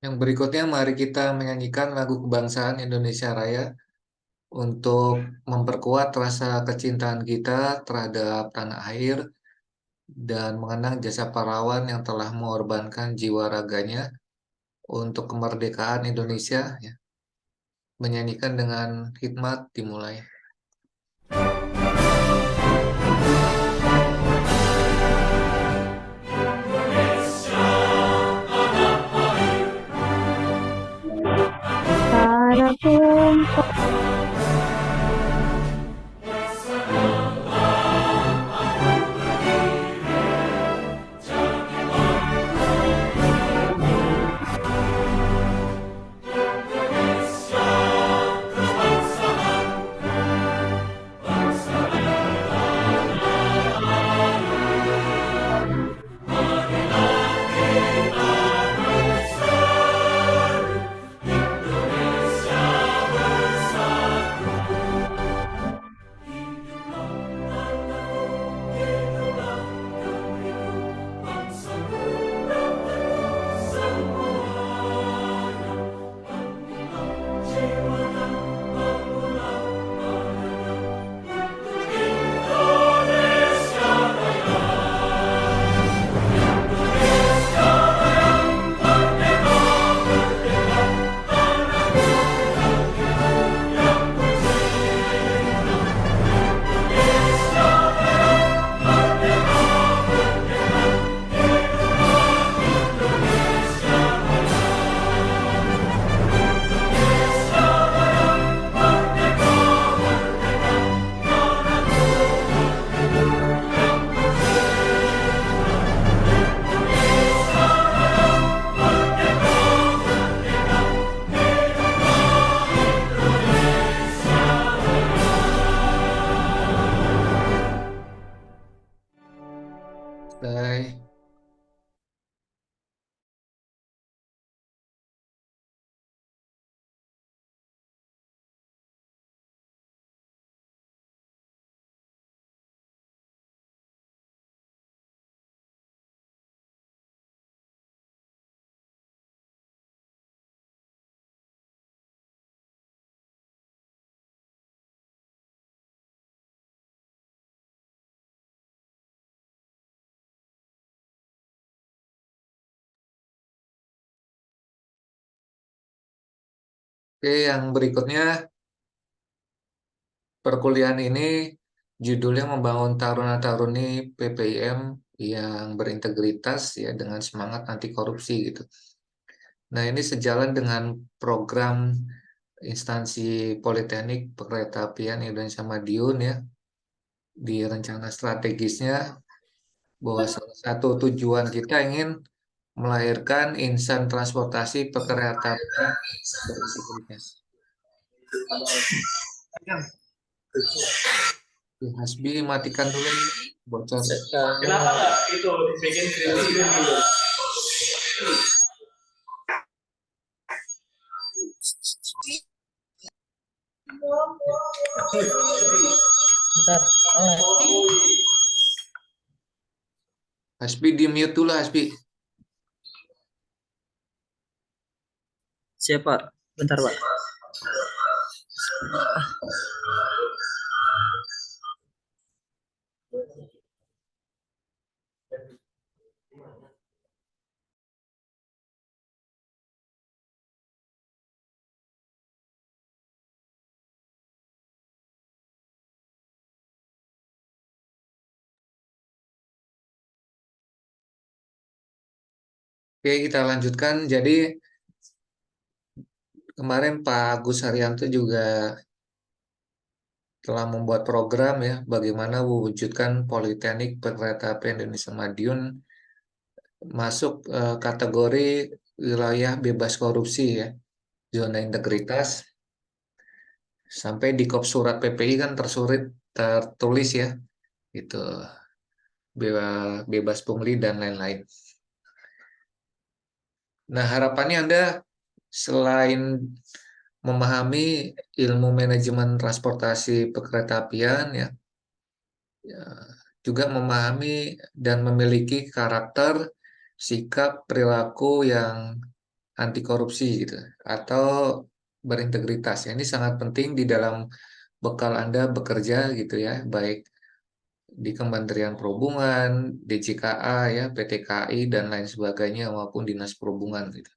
Yang berikutnya mari kita menyanyikan lagu kebangsaan Indonesia Raya untuk memperkuat rasa kecintaan kita terhadap tanah air dan mengenang jasa pahlawan yang telah mengorbankan jiwa raganya untuk kemerdekaan Indonesia. Ya. Menyanyikan dengan hikmat dimulai. Para kumpul Selesai. Oke, yang berikutnya perkuliahan ini judulnya membangun taruna-taruni PPIM yang berintegritas ya dengan semangat anti korupsi gitu. Nah, ini sejalan dengan program instansi Politeknik Perkeretaapian Indonesia Madiun ya di rencana strategisnya bahwa salah satu tujuan kita ingin melahirkan insan transportasi perkeretaapian berintegritas. Hasbi matikan dulu bocor. Kenapa nggak itu dibikin green screen dulu? Bentar. Hasbi di mute dulu Hasbi. Siapa? Bentar, Pak. Oke, kita lanjutkan. Jadi kemarin Pak Agus Haryanto juga telah membuat program ya bagaimana mewujudkan Politeknik Perkeretaapian Indonesia Madiun masuk kategori wilayah bebas korupsi ya, zona integritas. Sampai di kop surat PPI kan tertulis ya, itu bebas pungli dan lain-lain. Nah, harapannya Anda selain memahami ilmu manajemen transportasi perkeretaapian ya, ya, juga memahami dan memiliki karakter, sikap, perilaku yang anti korupsi gitu atau berintegritas. Ya, ini sangat penting di dalam bekal Anda bekerja gitu ya, baik di Kementerian Perhubungan, DJKA ya, PT KAI dan lain sebagainya maupun Dinas Perhubungan gitu.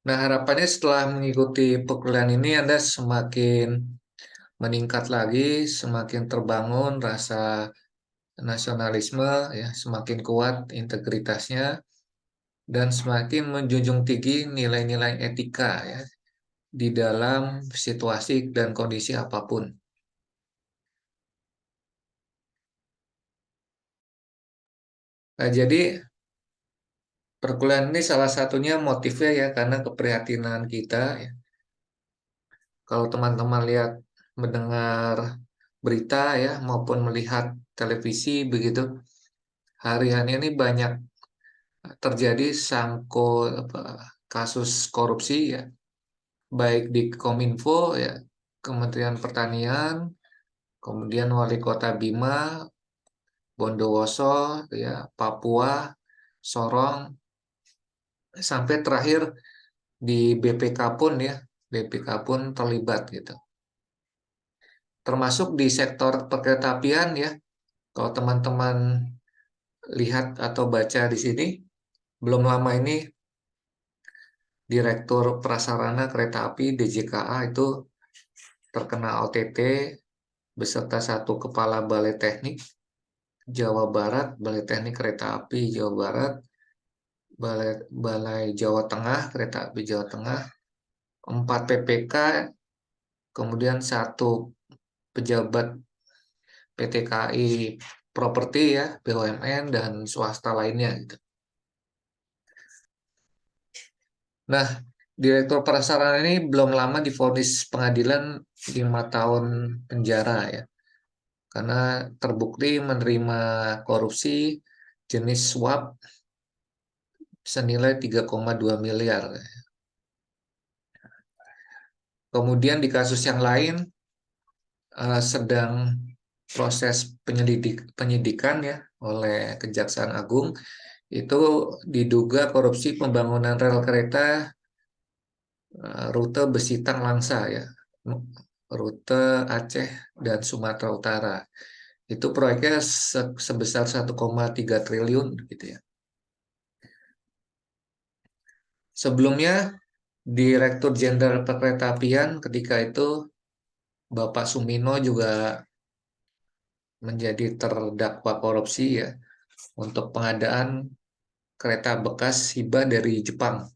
Nah, harapannya setelah mengikuti perkuliahan ini Anda semakin meningkat lagi, semakin terbangun rasa nasionalisme ya, semakin kuat integritasnya dan semakin menjunjung tinggi nilai-nilai etika ya di dalam situasi dan kondisi apapun. Nah, jadi perkuliahan ini salah satunya motifnya ya karena keprihatinan kita ya. Kalau teman-teman lihat mendengar berita ya maupun melihat televisi begitu, hari-hari ini banyak terjadi kasus korupsi ya, baik di Kominfo ya, Kementerian Pertanian, kemudian Wali Kota Bima, Bondowoso ya, Papua, Sorong, sampai terakhir di BPK pun ya, BPK pun terlibat gitu. Termasuk di sektor perkeretaapian ya, kalau teman-teman lihat atau baca di sini, belum lama ini Direktur Prasarana Kereta Api DJKA itu terkena OTT beserta satu kepala Balai Teknik Jawa Barat, Balai Teknik Kereta Api Jawa Barat, Balai Jawa Tengah, Kereta Api Jawa Tengah, 4 PPK, kemudian satu pejabat PT KAI Properti ya, BUMN dan swasta lainnya gitu. Nah, Direktur Prasarana ini belum lama divonis pengadilan 5 tahun penjara ya, karena terbukti menerima korupsi jenis suap senilai 3,2 miliar. Kemudian di kasus yang lain sedang proses penyidikan ya oleh Kejaksaan Agung, itu diduga korupsi pembangunan rel kereta rute Besitang Langsa ya, rute Aceh dan Sumatera Utara. Itu proyeknya sebesar 1,3 triliun gitu ya. Sebelumnya Direktur Jenderal Perkeretaapian ketika itu Bapak Sumino juga menjadi terdakwa korupsi ya untuk pengadaan kereta bekas hibah dari Jepang.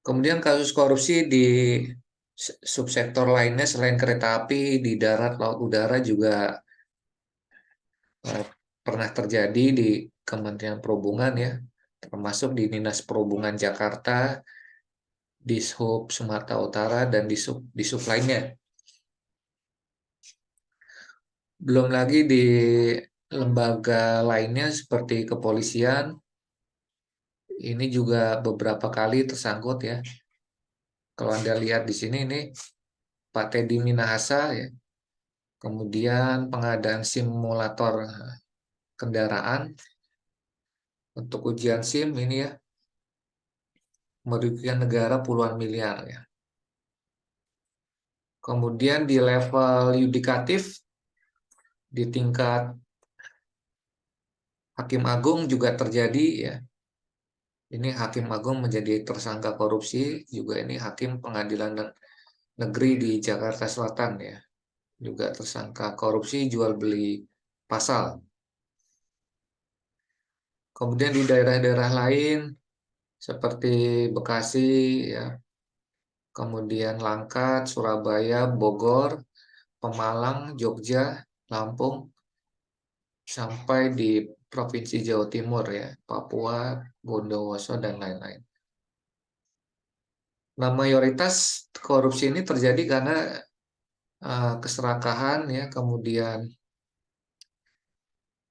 Kemudian kasus korupsi di subsektor lainnya selain kereta api di darat, laut, udara juga eh, pernah terjadi di Kementerian Perhubungan ya, termasuk di Dinas Perhubungan Jakarta, Dishub Sumatera Utara dan Dishub lainnya. Belum lagi di lembaga lainnya seperti kepolisian, ini juga beberapa kali tersangkut ya. Kalau Anda lihat di sini ini Pak Teddy Minahasa ya. Kemudian pengadaan simulator kendaraan untuk ujian SIM ini ya merugikan negara puluhan miliar ya. Kemudian di level yudikatif di tingkat Hakim Agung juga terjadi ya. Ini Hakim Agung menjadi tersangka korupsi, juga ini Hakim Pengadilan Negeri di Jakarta Selatan ya. Juga tersangka korupsi jual beli pasal. Kemudian di daerah-daerah lain seperti Bekasi ya, kemudian Langkat, Surabaya, Bogor, Pemalang, Jogja, Lampung, sampai di Provinsi Jawa Timur ya, Papua, Bondowoso, dan lain-lain. Nah, mayoritas korupsi ini terjadi karena keserakahan ya, kemudian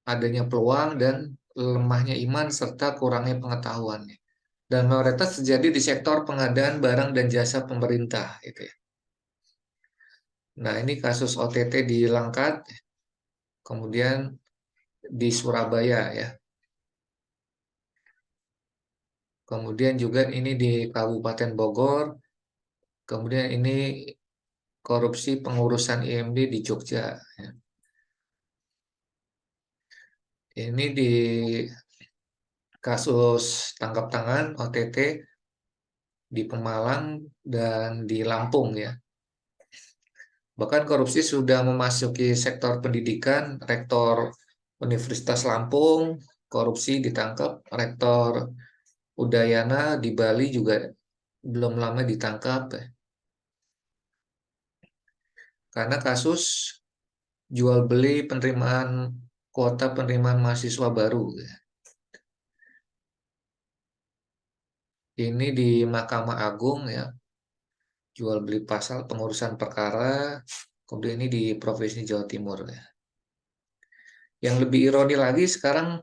adanya peluang dan lemahnya iman serta kurangnya pengetahuan. Dan mayoritas terjadi di sektor pengadaan barang dan jasa pemerintah gitu ya. Nah, ini kasus OTT di Langkat, kemudian di Surabaya ya. Kemudian juga ini di Kabupaten Bogor. Kemudian ini korupsi pengurusan IMB di Jogja. Ya. Ini di kasus tangkap tangan OTT di Pemalang dan di Lampung ya. Bahkan korupsi sudah memasuki sektor pendidikan, rektor Universitas Lampung korupsi ditangkap, rektor Udayana di Bali juga belum lama ditangkap ya. Karena kasus jual beli penerimaan kuota penerimaan mahasiswa baru ya. Ini di Mahkamah Agung ya, jual beli pasal pengurusan perkara, kemudian ini di Provinsi Jawa Timur ya. Yang lebih ironi lagi sekarang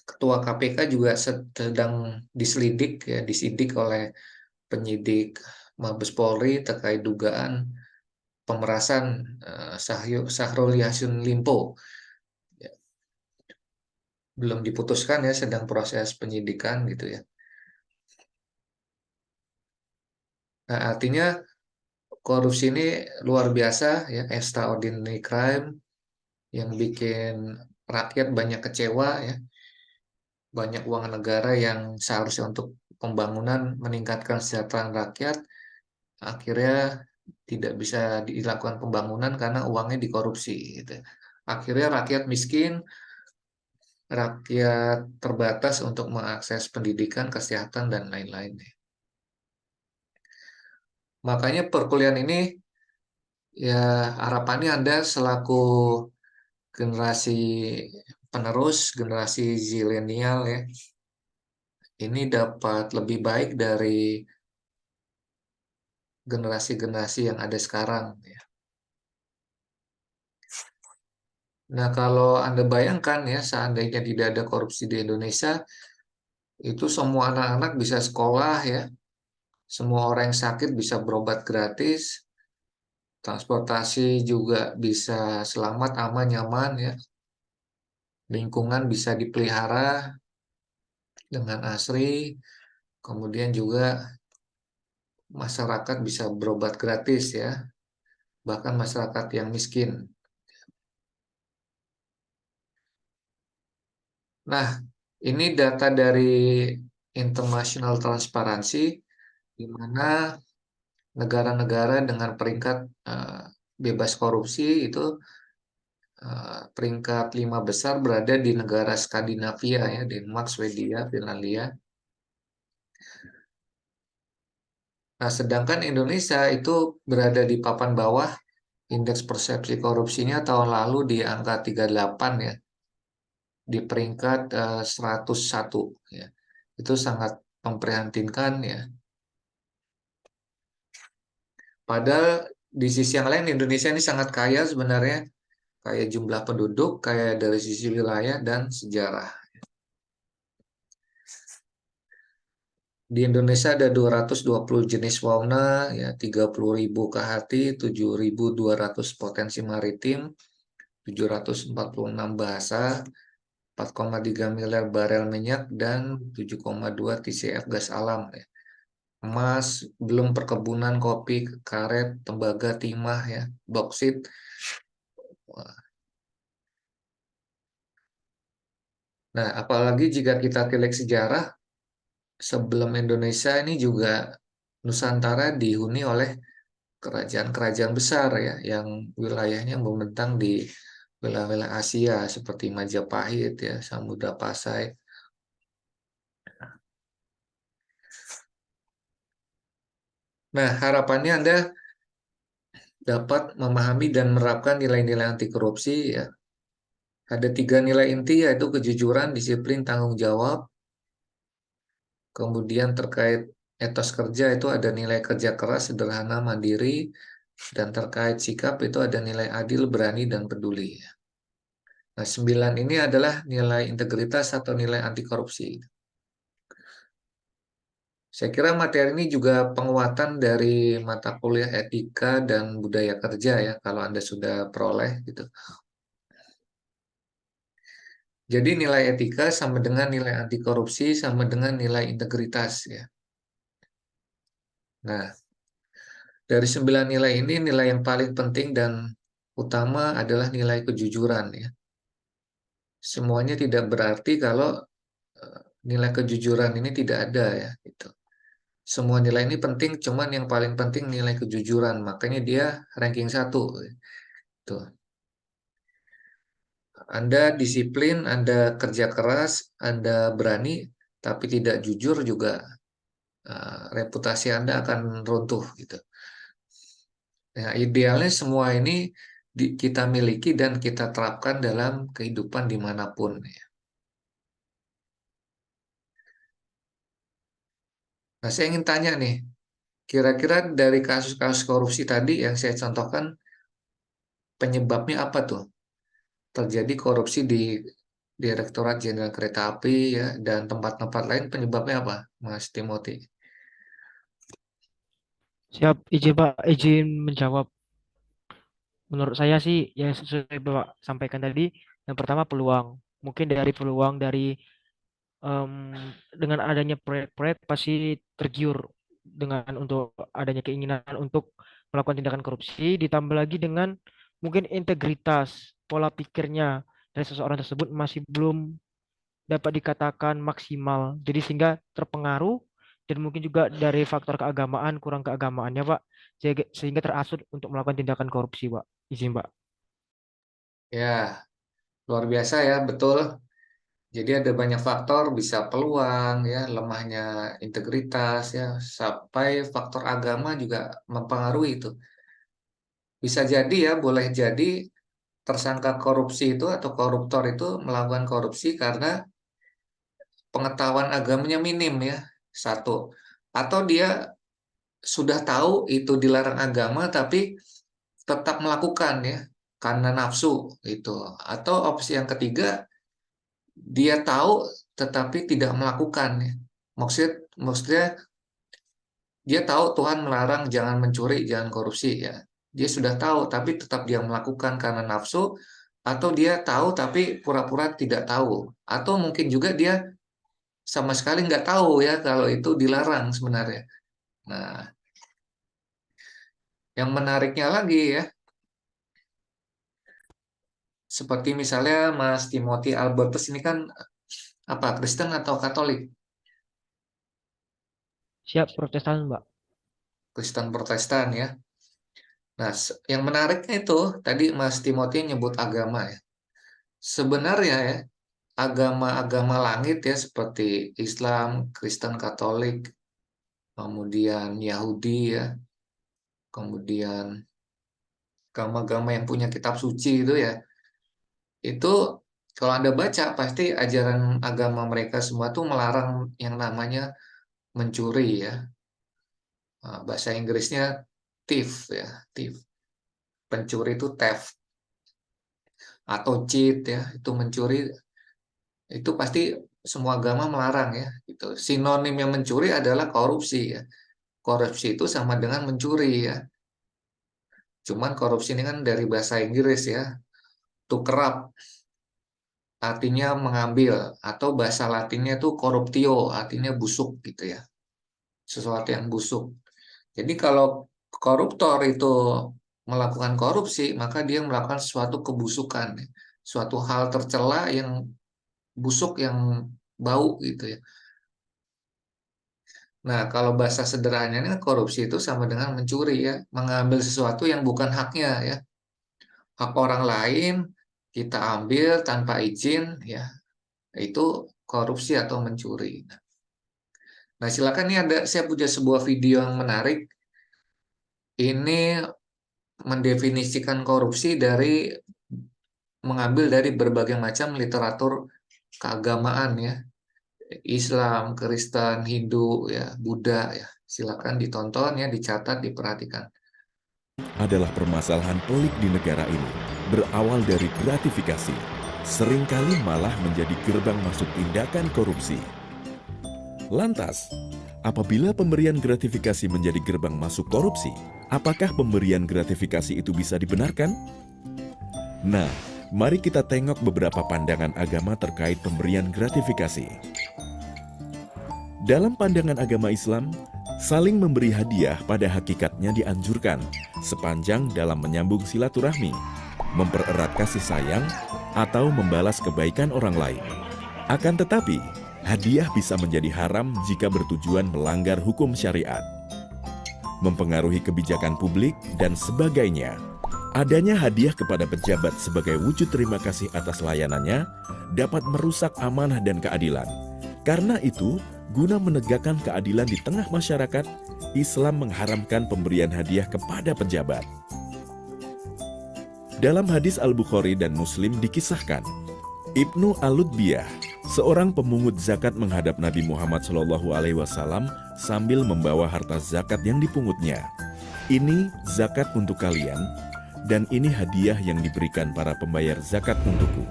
Ketua KPK juga sedang disidik oleh penyidik Mabes Polri terkait dugaan pemerasan Syahrul Yassin Limpo. Ya, belum diputuskan ya, sedang proses penyidikan gitu ya. Nah, artinya korupsi ini luar biasa ya, extraordinary crime yang bikin rakyat banyak kecewa ya. Banyak uang negara yang seharusnya untuk pembangunan meningkatkan kesejahteraan rakyat akhirnya tidak bisa dilakukan pembangunan karena uangnya dikorupsi gitu. Akhirnya rakyat miskin, rakyat terbatas untuk mengakses pendidikan, kesehatan dan lain-lain. Makanya perkuliahan ini ya harapannya Anda selaku generasi penerus, generasi zilenial ya, ini dapat lebih baik dari generasi-generasi yang ada sekarang ya. Nah, kalau Anda bayangkan ya, seandainya tidak ada korupsi di Indonesia, itu semua anak-anak bisa sekolah ya, semua orang yang sakit bisa berobat gratis, transportasi juga bisa selamat, aman, nyaman ya, lingkungan bisa dipelihara dengan asri, kemudian juga masyarakat bisa berobat gratis ya, bahkan masyarakat yang miskin. Nah, ini data dari International Transparency, di mana negara-negara dengan peringkat bebas korupsi itu peringkat 5 besar berada di negara Skandinavia ya, Denmark, Swedia, Finlandia. Nah, sedangkan Indonesia itu berada di papan bawah, indeks persepsi korupsinya tahun lalu di angka 38 ya, di peringkat 101 ya. Itu sangat memprihatinkan ya. Padahal di sisi yang lain Indonesia ini sangat kaya sebenarnya, kaya jumlah penduduk, kaya dari sisi wilayah dan sejarah. Di Indonesia ada 220 jenis fauna, ya 30.000 kahati, 7.200 potensi maritim, 746 bahasa, 4,3 miliar barel minyak, dan 7,2 TCF gas alam. Ya. Emas, belum perkebunan kopi, karet, tembaga, timah, ya, boksit. Nah, apalagi jika kita tilik sejarah, sebelum Indonesia ini juga Nusantara dihuni oleh kerajaan-kerajaan besar ya, yang wilayahnya membentang di wilayah-wilayah Asia seperti Majapahit ya, Samudra Pasai. Nah, harapannya Anda dapat memahami dan menerapkan nilai-nilai anti korupsi ya. Ada 3 nilai inti yaitu kejujuran, disiplin, tanggung jawab. Kemudian terkait etos kerja itu ada nilai kerja keras, sederhana, mandiri. Dan terkait sikap itu ada nilai adil, berani, dan peduli. Nah, 9 ini adalah nilai integritas atau nilai anti korupsi. Saya kira materi ini juga penguatan dari mata kuliah etika dan budaya kerja ya, kalau Anda sudah peroleh gitu. Jadi nilai etika sama dengan nilai anti korupsi sama dengan nilai integritas ya. Nah, dari 9 nilai ini nilai yang paling penting dan utama adalah nilai kejujuran ya. Semuanya tidak berarti kalau nilai kejujuran ini tidak ada ya gitu. Semua nilai ini penting, cuman yang paling penting nilai kejujuran. Makanya dia ranking 1. Tuh. Anda disiplin, Anda kerja keras, Anda berani, tapi tidak jujur juga reputasi Anda akan runtuh gitu. Nah, idealnya semua ini kita miliki dan kita terapkan dalam kehidupan dimanapun ya. Nah, saya ingin tanya nih, kira-kira dari kasus-kasus korupsi tadi yang saya contohkan, penyebabnya apa tuh? Terjadi korupsi di Direktorat Jenderal Kereta Api ya dan tempat-tempat lain, penyebabnya apa, Mas Timothy? Siap, izin Pak, izin menjawab. Menurut saya sih, ya sesuai Bapak sampaikan tadi, yang pertama peluang. Mungkin dari peluang dari em, dengan adanya proyek-proyek pasti tergiur dengan untuk adanya keinginan untuk melakukan tindakan korupsi, ditambah lagi dengan mungkin integritas, pola pikirnya dari seseorang tersebut masih belum dapat dikatakan maksimal. Jadi sehingga terpengaruh dan mungkin juga dari faktor keagamaan, kurang keagamaannya, Pak, sehingga terasut untuk melakukan tindakan korupsi, Pak. Izin, Pak. Ya, luar biasa ya, betul. Jadi ada banyak faktor, bisa peluang ya, lemahnya integritas ya, sampai faktor agama juga mempengaruhi itu. Bisa jadi ya, boleh jadi tersangka korupsi itu atau koruptor itu melakukan korupsi karena pengetahuan agamanya minim ya, satu. Atau dia sudah tahu itu dilarang agama tapi tetap melakukan ya, karena nafsu itu. Atau opsi yang ketiga, dia tahu tetapi tidak melakukan ya. Maksudnya dia tahu Tuhan melarang jangan mencuri, jangan korupsi ya. Dia sudah tahu tapi tetap dia melakukan karena nafsu, atau dia tahu tapi pura-pura tidak tahu, atau mungkin juga dia sama sekali nggak tahu ya kalau itu dilarang sebenarnya. Nah, yang menariknya lagi ya, seperti misalnya Mas Timothy Albertus ini kan apa, Kristen atau Katolik? Siap, Protestan, Mbak. Kristen Protestan ya. Nah, yang menariknya itu tadi Mas Timothy nyebut agama ya. Sebenarnya ya, agama-agama langit ya seperti Islam, Kristen, Katolik, kemudian Yahudi ya, kemudian agama-agama yang punya kitab suci itu ya, itu kalau Anda baca pasti ajaran agama mereka semua tuh melarang yang namanya mencuri ya. Bahasa Inggrisnya thief ya, thief. Pencuri itu theft atau cheat ya, itu mencuri, itu pasti semua agama melarang ya. Itu sinonim yang mencuri adalah korupsi ya. Korupsi itu sama dengan mencuri ya. Cuman korupsi ini kan dari bahasa Inggris ya, to corrupt, artinya mengambil, atau bahasa Latinnya itu corruptio, artinya busuk gitu ya. Sesuatu yang busuk. Jadi kalau koruptor itu melakukan korupsi, maka dia melakukan suatu kebusukan, ya. Suatu hal tercela yang busuk, yang bau gitu ya. Nah, kalau bahasa sederhananya korupsi itu sama dengan mencuri ya, mengambil sesuatu yang bukan haknya ya. Hak orang lain kita ambil tanpa izin ya, itu korupsi atau mencuri. Nah, silakan nih, saya punya sebuah video yang menarik. Ini mendefinisikan korupsi dari mengambil dari berbagai macam literatur keagamaan ya. Islam, Kristen, Hindu ya, Buddha ya. Silakan ditonton ya, dicatat, diperhatikan. Adalah permasalahan pelik di negara ini. Berawal dari gratifikasi, seringkali malah menjadi gerbang masuk tindakan korupsi. Lantas, apabila pemberian gratifikasi menjadi gerbang masuk korupsi, apakah pemberian gratifikasi itu bisa dibenarkan? Nah, Mari kita tengok beberapa pandangan agama terkait pemberian gratifikasi. Dalam pandangan agama Islam, saling memberi hadiah pada hakikatnya dianjurkan sepanjang dalam menyambung silaturahmi, mempererat kasih sayang, atau membalas kebaikan orang lain. Akan tetapi, hadiah bisa menjadi haram jika bertujuan melanggar hukum syariat, mempengaruhi kebijakan publik, dan sebagainya. Adanya hadiah kepada pejabat sebagai wujud terima kasih atas layanannya dapat merusak amanah dan keadilan. Karena itu, guna menegakkan keadilan di tengah masyarakat, Islam mengharamkan pemberian hadiah kepada pejabat. Dalam hadis Al-Bukhari dan Muslim dikisahkan, Ibnu Al-Lutbiyah, seorang pemungut zakat menghadap Nabi Muhammad SAW sambil membawa harta zakat yang dipungutnya. Ini zakat untuk kalian, dan ini hadiah yang diberikan para pembayar zakat untukku,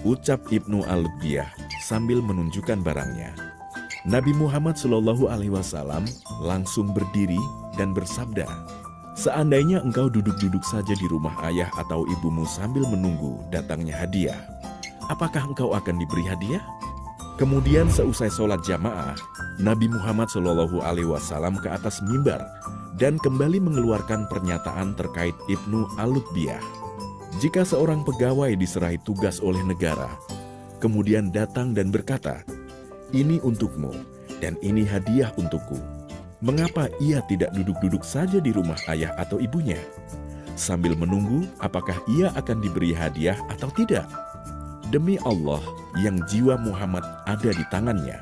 ucap Ibnu Al-Lutbiyah sambil menunjukkan barangnya. Nabi Muhammad SAW langsung berdiri dan bersabda, "Seandainya engkau duduk-duduk saja di rumah ayah atau ibumu sambil menunggu datangnya hadiah, apakah engkau akan diberi hadiah?" Kemudian seusai sholat jamaah, Nabi Muhammad SAW ke atas mimbar dan kembali mengeluarkan pernyataan terkait Ibnu Al-Lutbiyah. Jika seorang pegawai diserahi tugas oleh negara, kemudian datang dan berkata, "Ini untukmu dan ini hadiah untukku," mengapa ia tidak duduk-duduk saja di rumah ayah atau ibunya, sambil menunggu apakah ia akan diberi hadiah atau tidak? Demi Allah yang jiwa Muhammad ada di tangannya,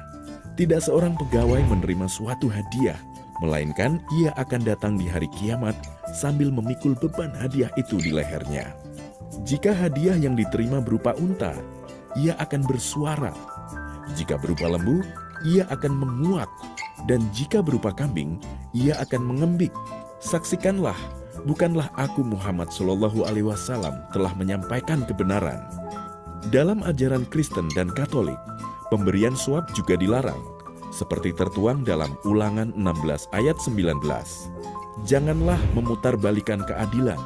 tidak seorang pegawai menerima suatu hadiah, melainkan ia akan datang di hari kiamat sambil memikul beban hadiah itu di lehernya. Jika hadiah yang diterima berupa unta, ia akan bersuara. Jika berupa lembu, ia akan menguak. Dan jika berupa kambing, ia akan mengembik. Saksikanlah, bukanlah aku Muhammad SAW telah menyampaikan kebenaran. Dalam ajaran Kristen dan Katolik, pemberian suap juga dilarang, seperti tertuang dalam Ulangan 16 ayat 19. Janganlah memutarbalikan keadilan,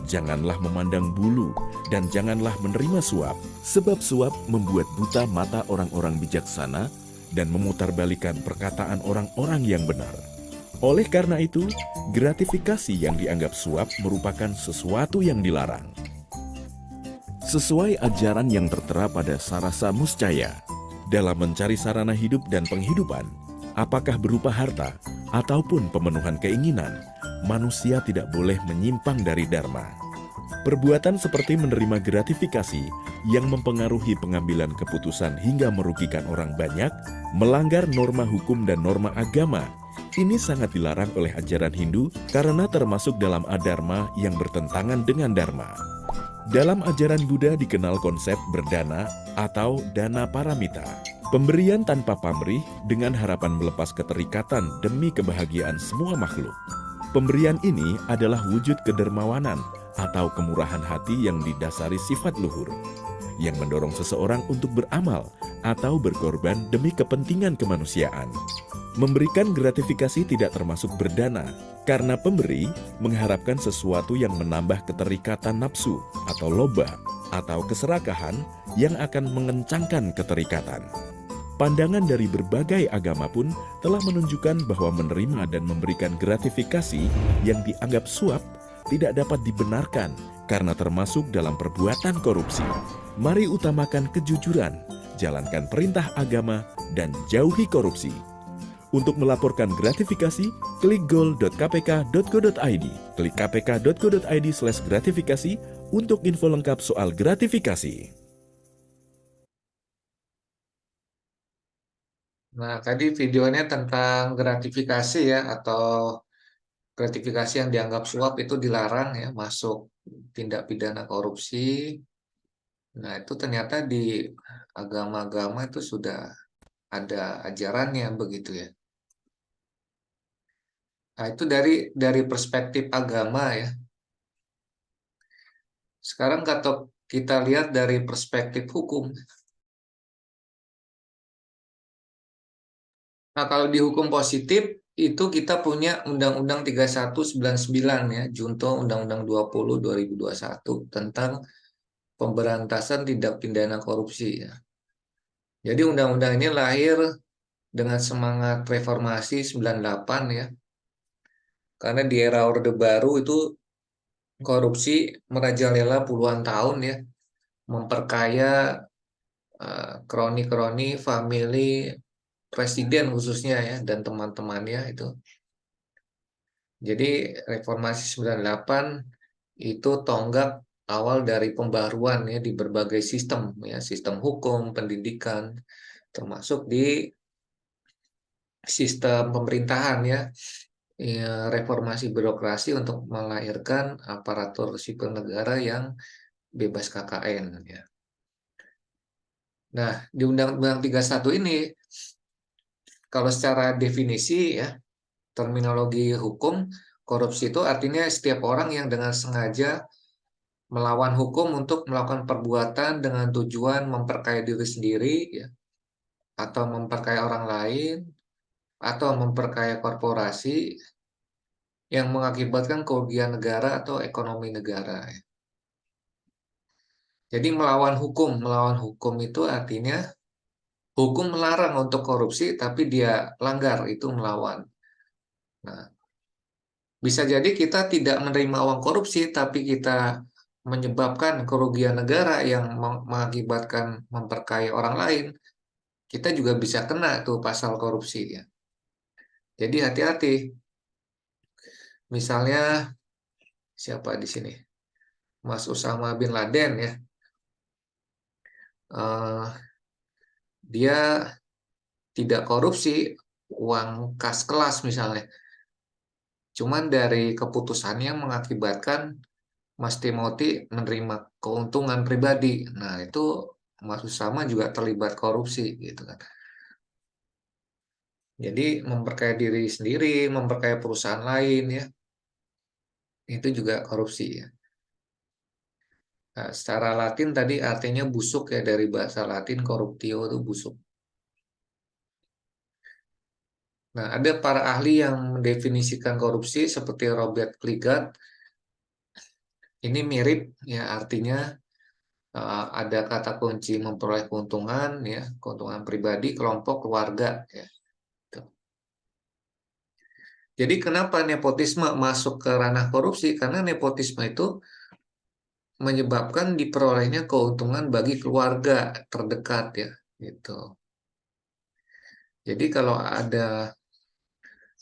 janganlah memandang bulu, dan janganlah menerima suap, sebab suap membuat buta mata orang-orang bijaksana dan memutarbalikan perkataan orang-orang yang benar. Oleh karena itu, gratifikasi yang dianggap suap merupakan sesuatu yang dilarang. Sesuai ajaran yang tertera pada Sarasa Muscaya, dalam mencari sarana hidup dan penghidupan, apakah berupa harta ataupun pemenuhan keinginan, manusia tidak boleh menyimpang dari dharma. Perbuatan seperti menerima gratifikasi yang mempengaruhi pengambilan keputusan hingga merugikan orang banyak, melanggar norma hukum dan norma agama, ini sangat dilarang oleh ajaran Hindu karena termasuk dalam adharma yang bertentangan dengan dharma. Dalam ajaran Buddha dikenal konsep berdana atau dana paramita, pemberian tanpa pamrih dengan harapan melepas keterikatan demi kebahagiaan semua makhluk. Pemberian ini adalah wujud kedermawanan atau kemurahan hati yang didasari sifat luhur, yang mendorong seseorang untuk beramal atau berkorban demi kepentingan kemanusiaan. Memberikan gratifikasi tidak termasuk berdana, karena pemberi mengharapkan sesuatu yang menambah keterikatan nafsu atau loba atau keserakahan yang akan mengencangkan keterikatan. Pandangan dari berbagai agama pun telah menunjukkan bahwa menerima dan memberikan gratifikasi yang dianggap suap tidak dapat dibenarkan karena termasuk dalam perbuatan korupsi. Mari utamakan kejujuran, jalankan perintah agama, dan jauhi korupsi. Untuk melaporkan gratifikasi, klik goal.kpk.go.id. Klik kpk.go.id/gratifikasi untuk info lengkap soal gratifikasi. Nah, tadi videonya tentang gratifikasi ya, atau gratifikasi yang dianggap suap itu dilarang ya, masuk tindak pidana korupsi. Nah, itu ternyata di agama-agama itu sudah ada ajarannya begitu ya. Nah, itu dari perspektif agama ya. Sekarang kalau kita lihat dari perspektif hukum. Nah, kalau di hukum positif itu kita punya Undang-Undang 3199 ya, Junto Undang-Undang 20 2021 tentang pemberantasan tindak pidana korupsi ya. Jadi undang-undang ini lahir dengan semangat reformasi 98 ya. Karena di era Orde Baru itu korupsi merajalela puluhan tahun ya, memperkaya kroni-kroni famili presiden khususnya ya dan teman-temannya itu. Jadi reformasi 98 itu tonggak awal dari pembaruan ya di berbagai sistem ya, sistem hukum, pendidikan, termasuk di sistem pemerintahan ya. Ya, reformasi birokrasi untuk melahirkan aparatur sipil negara yang bebas KKN ya. Nah, di Undang-Undang 31 ini kalau secara definisi ya, terminologi hukum, korupsi itu artinya setiap orang yang dengan sengaja melawan hukum untuk melakukan perbuatan dengan tujuan memperkaya diri sendiri ya, atau memperkaya orang lain, atau memperkaya korporasi yang mengakibatkan kerugian negara atau ekonomi negara ya. Jadi melawan hukum itu artinya hukum melarang untuk korupsi, tapi dia langgar, itu melawan. Nah, bisa jadi kita tidak menerima uang korupsi, tapi kita menyebabkan kerugian negara yang mengakibatkan memperkaya orang lain. Kita juga bisa kena tuh pasal korupsi ya. Jadi hati-hati. Misalnya siapa di sini? Mas Usama bin Laden ya. Dia tidak korupsi uang kas kelas misalnya. Cuman dari keputusannya mengakibatkan Mas Timothy menerima keuntungan pribadi. Nah, itu Mas Usama juga terlibat korupsi gitu kan. Jadi memperkaya diri sendiri, memperkaya perusahaan lain ya. Itu juga korupsi ya. Nah, secara Latin tadi artinya busuk ya, dari bahasa Latin corruptio itu busuk. Nah, ada para ahli yang mendefinisikan korupsi seperti Robert Kligat. Ini mirip ya, artinya ada kata kunci memperoleh keuntungan ya, keuntungan pribadi, kelompok, keluarga ya. Jadi kenapa nepotisme masuk ke ranah korupsi? Karena nepotisme itu menyebabkan diperolehnya keuntungan bagi keluarga terdekat ya, gitu. Jadi kalau ada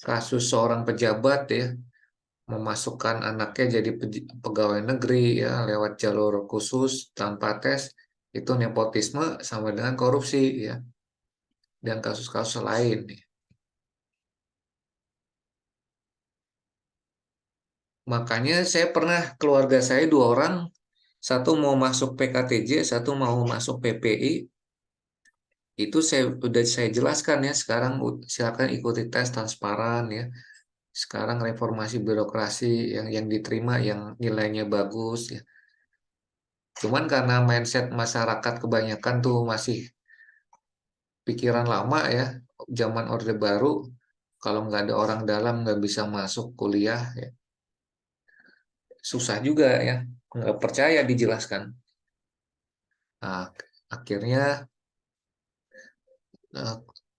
kasus seorang pejabat ya memasukkan anaknya jadi pegawai negeri ya lewat jalur khusus tanpa tes, itu nepotisme sama dengan korupsi ya, dan kasus-kasus lain. Makanya saya pernah, keluarga saya 2 orang, satu mau masuk PKTJ, satu mau masuk PPI. Itu udah saya jelaskan ya, sekarang silakan ikuti tes transparan ya. Sekarang reformasi birokrasi yang diterima yang nilainya bagus ya. Cuman karena mindset masyarakat kebanyakan tuh masih pikiran lama ya, zaman Orde Baru, kalau nggak ada orang dalam nggak bisa masuk kuliah ya. Susah juga ya, nggak percaya dijelaskan. Nah, akhirnya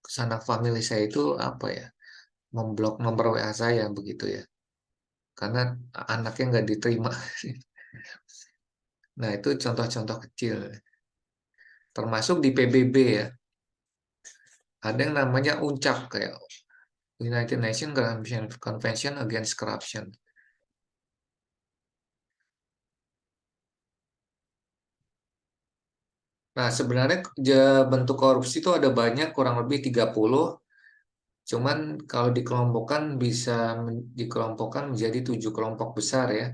sanak famili saya itu apa ya, memblok nomor WA saya begitu ya, karena anaknya nggak diterima. Nah, itu contoh-contoh kecil. Termasuk di PBB ya. Ada yang namanya UNCAP, kayak United Nations Convention Against Corruption. Nah, sebenarnya bentuk korupsi itu ada banyak, kurang lebih 30. Cuman kalau dikelompokkan bisa dikelompokkan menjadi 7 kelompok besar ya.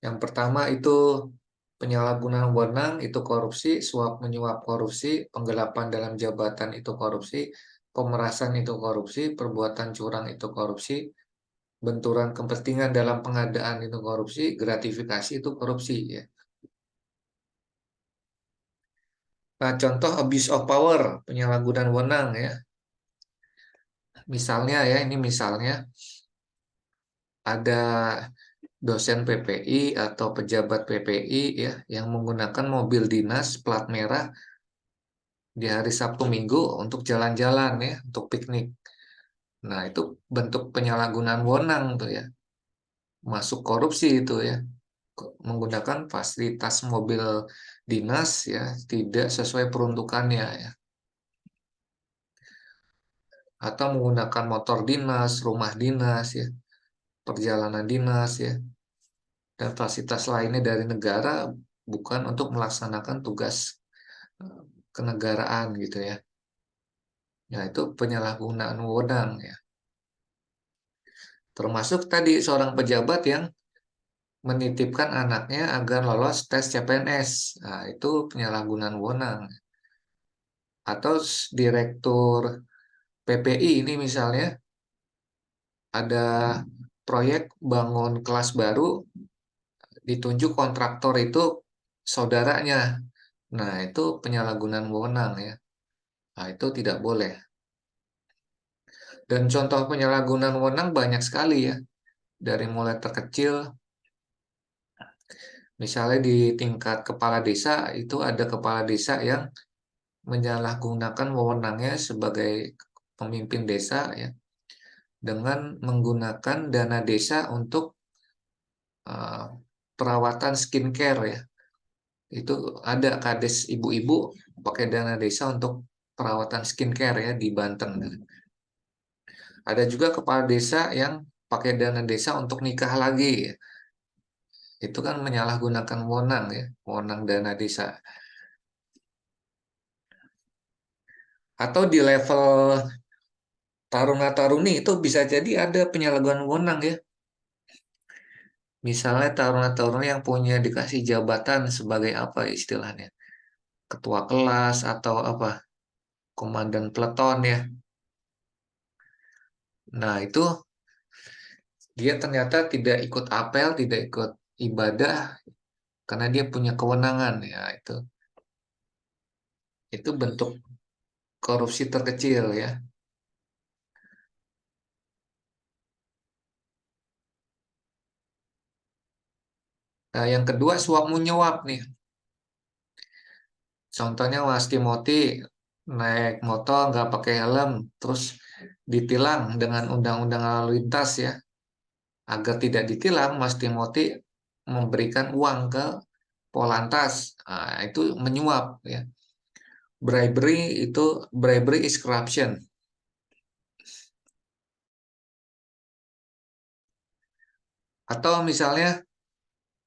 Yang pertama itu penyalahgunaan wewenang itu korupsi, suap menyuap korupsi, penggelapan dalam jabatan itu korupsi, pemerasan itu korupsi, perbuatan curang itu korupsi, benturan kepentingan dalam pengadaan itu korupsi, gratifikasi itu korupsi ya. Nah, contoh abuse of power, penyalahgunaan wewenang ya. Misalnya ya, ini misalnya ada dosen PPI atau pejabat PPI ya yang menggunakan mobil dinas plat merah di hari Sabtu Minggu untuk jalan-jalan ya, untuk piknik. Nah, itu bentuk penyalahgunaan wewenang tuh ya. Masuk korupsi itu ya. Menggunakan fasilitas mobil dinas ya tidak sesuai peruntukannya ya. Atau menggunakan motor dinas, rumah dinas ya, perjalanan dinas ya, dan fasilitas lainnya dari negara bukan untuk melaksanakan tugas kenegaraan gitu ya. Ya, itu penyalahgunaan wewenang ya. Termasuk tadi seorang pejabat yang menitipkan anaknya agar lolos tes CPNS. Nah, itu penyalahgunaan wewenang. Atau direktur PPI ini misalnya ada proyek bangun kelas baru, ditunjuk kontraktor itu saudaranya. Nah, itu penyalahgunaan wewenang ya. Nah, itu tidak boleh. Dan contoh penyalahgunaan wewenang banyak sekali ya. Dari mulai terkecil, misalnya di tingkat kepala desa, itu ada kepala desa yang menyalahgunakan wewenangnya sebagai pemimpin desa ya, dengan menggunakan dana desa untuk uh, perawatan skincare ya. Itu ada kades ibu-ibu pakai dana desa untuk perawatan skincare ya di Banten. Ada juga kepala desa yang pakai dana desa untuk nikah lagi ya. Itu kan menyalahgunakan wewenang ya, wewenang dana desa. Atau di level taruna-taruni itu bisa jadi ada penyalahgunaan wewenang ya. Misalnya taruna-taruna yang punya dikasih jabatan sebagai apa istilahnya, ketua kelas atau apa, komandan peleton ya. Nah, itu dia ternyata tidak ikut apel, tidak ikut ibadah karena dia punya kewenangan ya itu. Itu bentuk korupsi terkecil ya. Nah, yang kedua suap menyuap nih. Contohnya Mas Timothy naik motor nggak pakai helm, terus ditilang dengan undang-undang lalu lintas ya. Agar tidak ditilang, Mas Timothy memberikan uang ke Polantas. Nah, itu menyuap ya. Bribery is corruption. Atau misalnya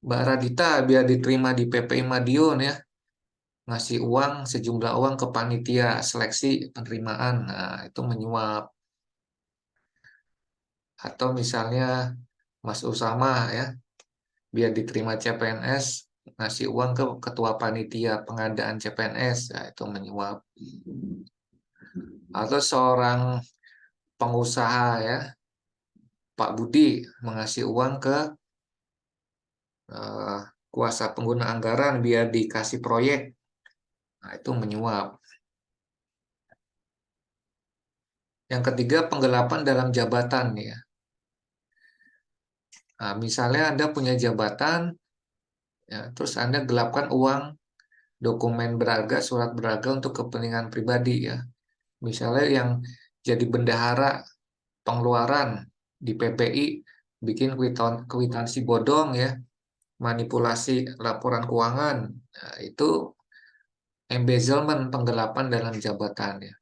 Mbak Radita biar diterima di PPI Madiun ya, ngasih uang sejumlah uang ke panitia seleksi penerimaan. Nah, itu menyuap. Atau misalnya Mas Usama ya, biar diterima CPNS, ngasih uang ke ketua panitia pengadaan CPNS. Nah, itu menyuap. Atau seorang pengusaha ya, Pak Budi mengasih uang ke eh, kuasa pengguna anggaran biar dikasih proyek. Nah, itu menyuap. Yang ketiga, penggelapan dalam jabatan ya. Nah, misalnya Anda punya jabatan, ya, terus Anda gelapkan uang, dokumen berharga, surat berharga untuk kepentingan pribadi ya. Misalnya yang jadi bendahara pengeluaran di PPI, bikin kwitansi bodong ya, manipulasi laporan keuangan. Nah, itu embezzlement, penggelapan dalam jabatan ya.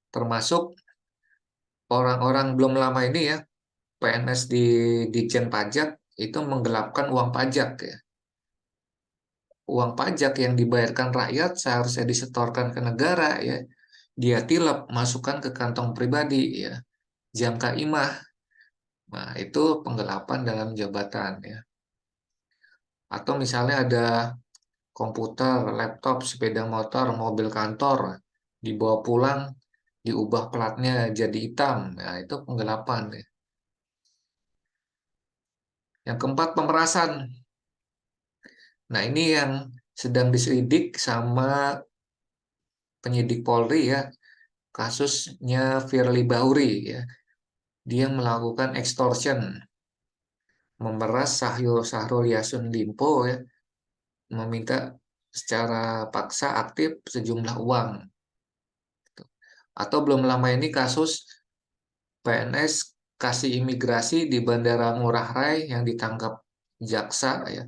Termasuk orang-orang belum lama ini ya, PNS di Ditjen Pajak itu menggelapkan uang pajak ya. Uang pajak yang dibayarkan rakyat seharusnya disetorkan ke negara ya. Dia tilep masukkan ke kantong pribadi ya. Jangka imah. Nah, itu penggelapan dalam jabatan ya. Atau misalnya ada komputer, laptop, sepeda motor, mobil kantor dibawa pulang, diubah platnya jadi hitam. Nah, itu penggelapan ya. Yang keempat, pemerasan. Nah, ini yang sedang diselidik sama penyidik Polri ya, kasusnya Firly Bahuri ya. Dia melakukan extortion memeras Syahrul Yassin Limpo ya, meminta secara paksa aktif sejumlah uang. Atau belum lama ini kasus PNS kasih imigrasi di Bandara Ngurah Rai yang ditangkap jaksa ya,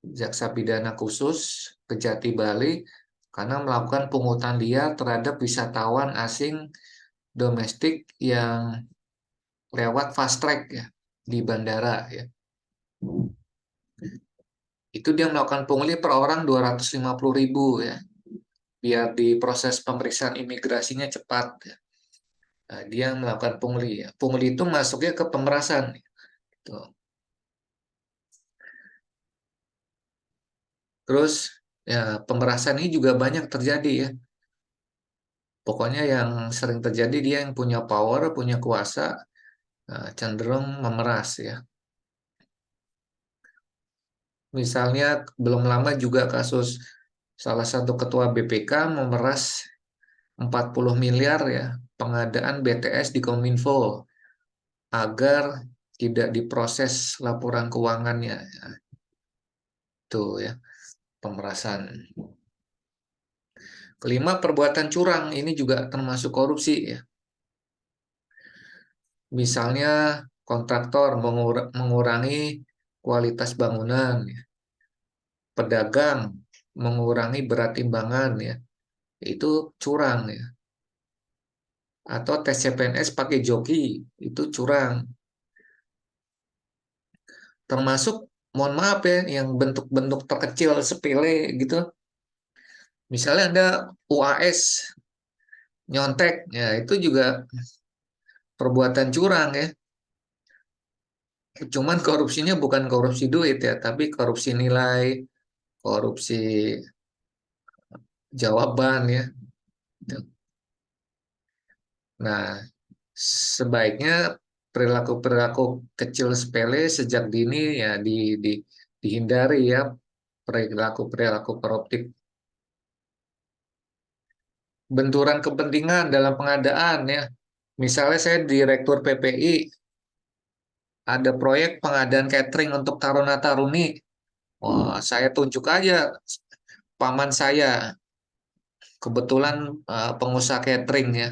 jaksa pidana khusus Kejati Bali karena melakukan pungutan liar terhadap wisatawan asing domestik yang lewat fast track ya di bandara ya. Itu dia melakukan pungli per orang 250.000 ya, biar di proses pemeriksaan imigrasinya cepat ya. Nah, dia melakukan pungli ya. Pungli itu masuknya ke pemerasan gitu. Terus ya pemerasan ini juga banyak terjadi ya. Pokoknya yang sering terjadi dia yang punya power, punya kuasa, cenderung memeras ya. Misalnya belum lama juga kasus salah satu ketua BPK memeras 40 miliar ya pengadaan BTS di Kominfo agar tidak diproses laporan keuangannya. Itu ya, pemerasan. Kelima, perbuatan curang ini juga termasuk korupsi ya. Misalnya kontraktor mengurangi kualitas bangunan ya. Pedagang mengurangi berat timbangan ya. Itu curang ya. Atau tes CPNS pakai joki, itu curang. Termasuk, mohon maaf ya, yang bentuk-bentuk terkecil sepele gitu. Misalnya ada UAS nyontek, ya itu juga perbuatan curang ya. Cuman korupsinya bukan korupsi duit ya, tapi korupsi nilai, korupsi jawaban ya. Nah, sebaiknya perilaku-perilaku kecil sepele sejak dini ya dihindari ya, perilaku-perilaku koruptif. Benturan kepentingan dalam pengadaan ya. Misalnya saya direktur PPI, ada proyek pengadaan catering untuk taruna-taruni. Wah, saya tunjuk aja paman saya, kebetulan pengusaha catering ya,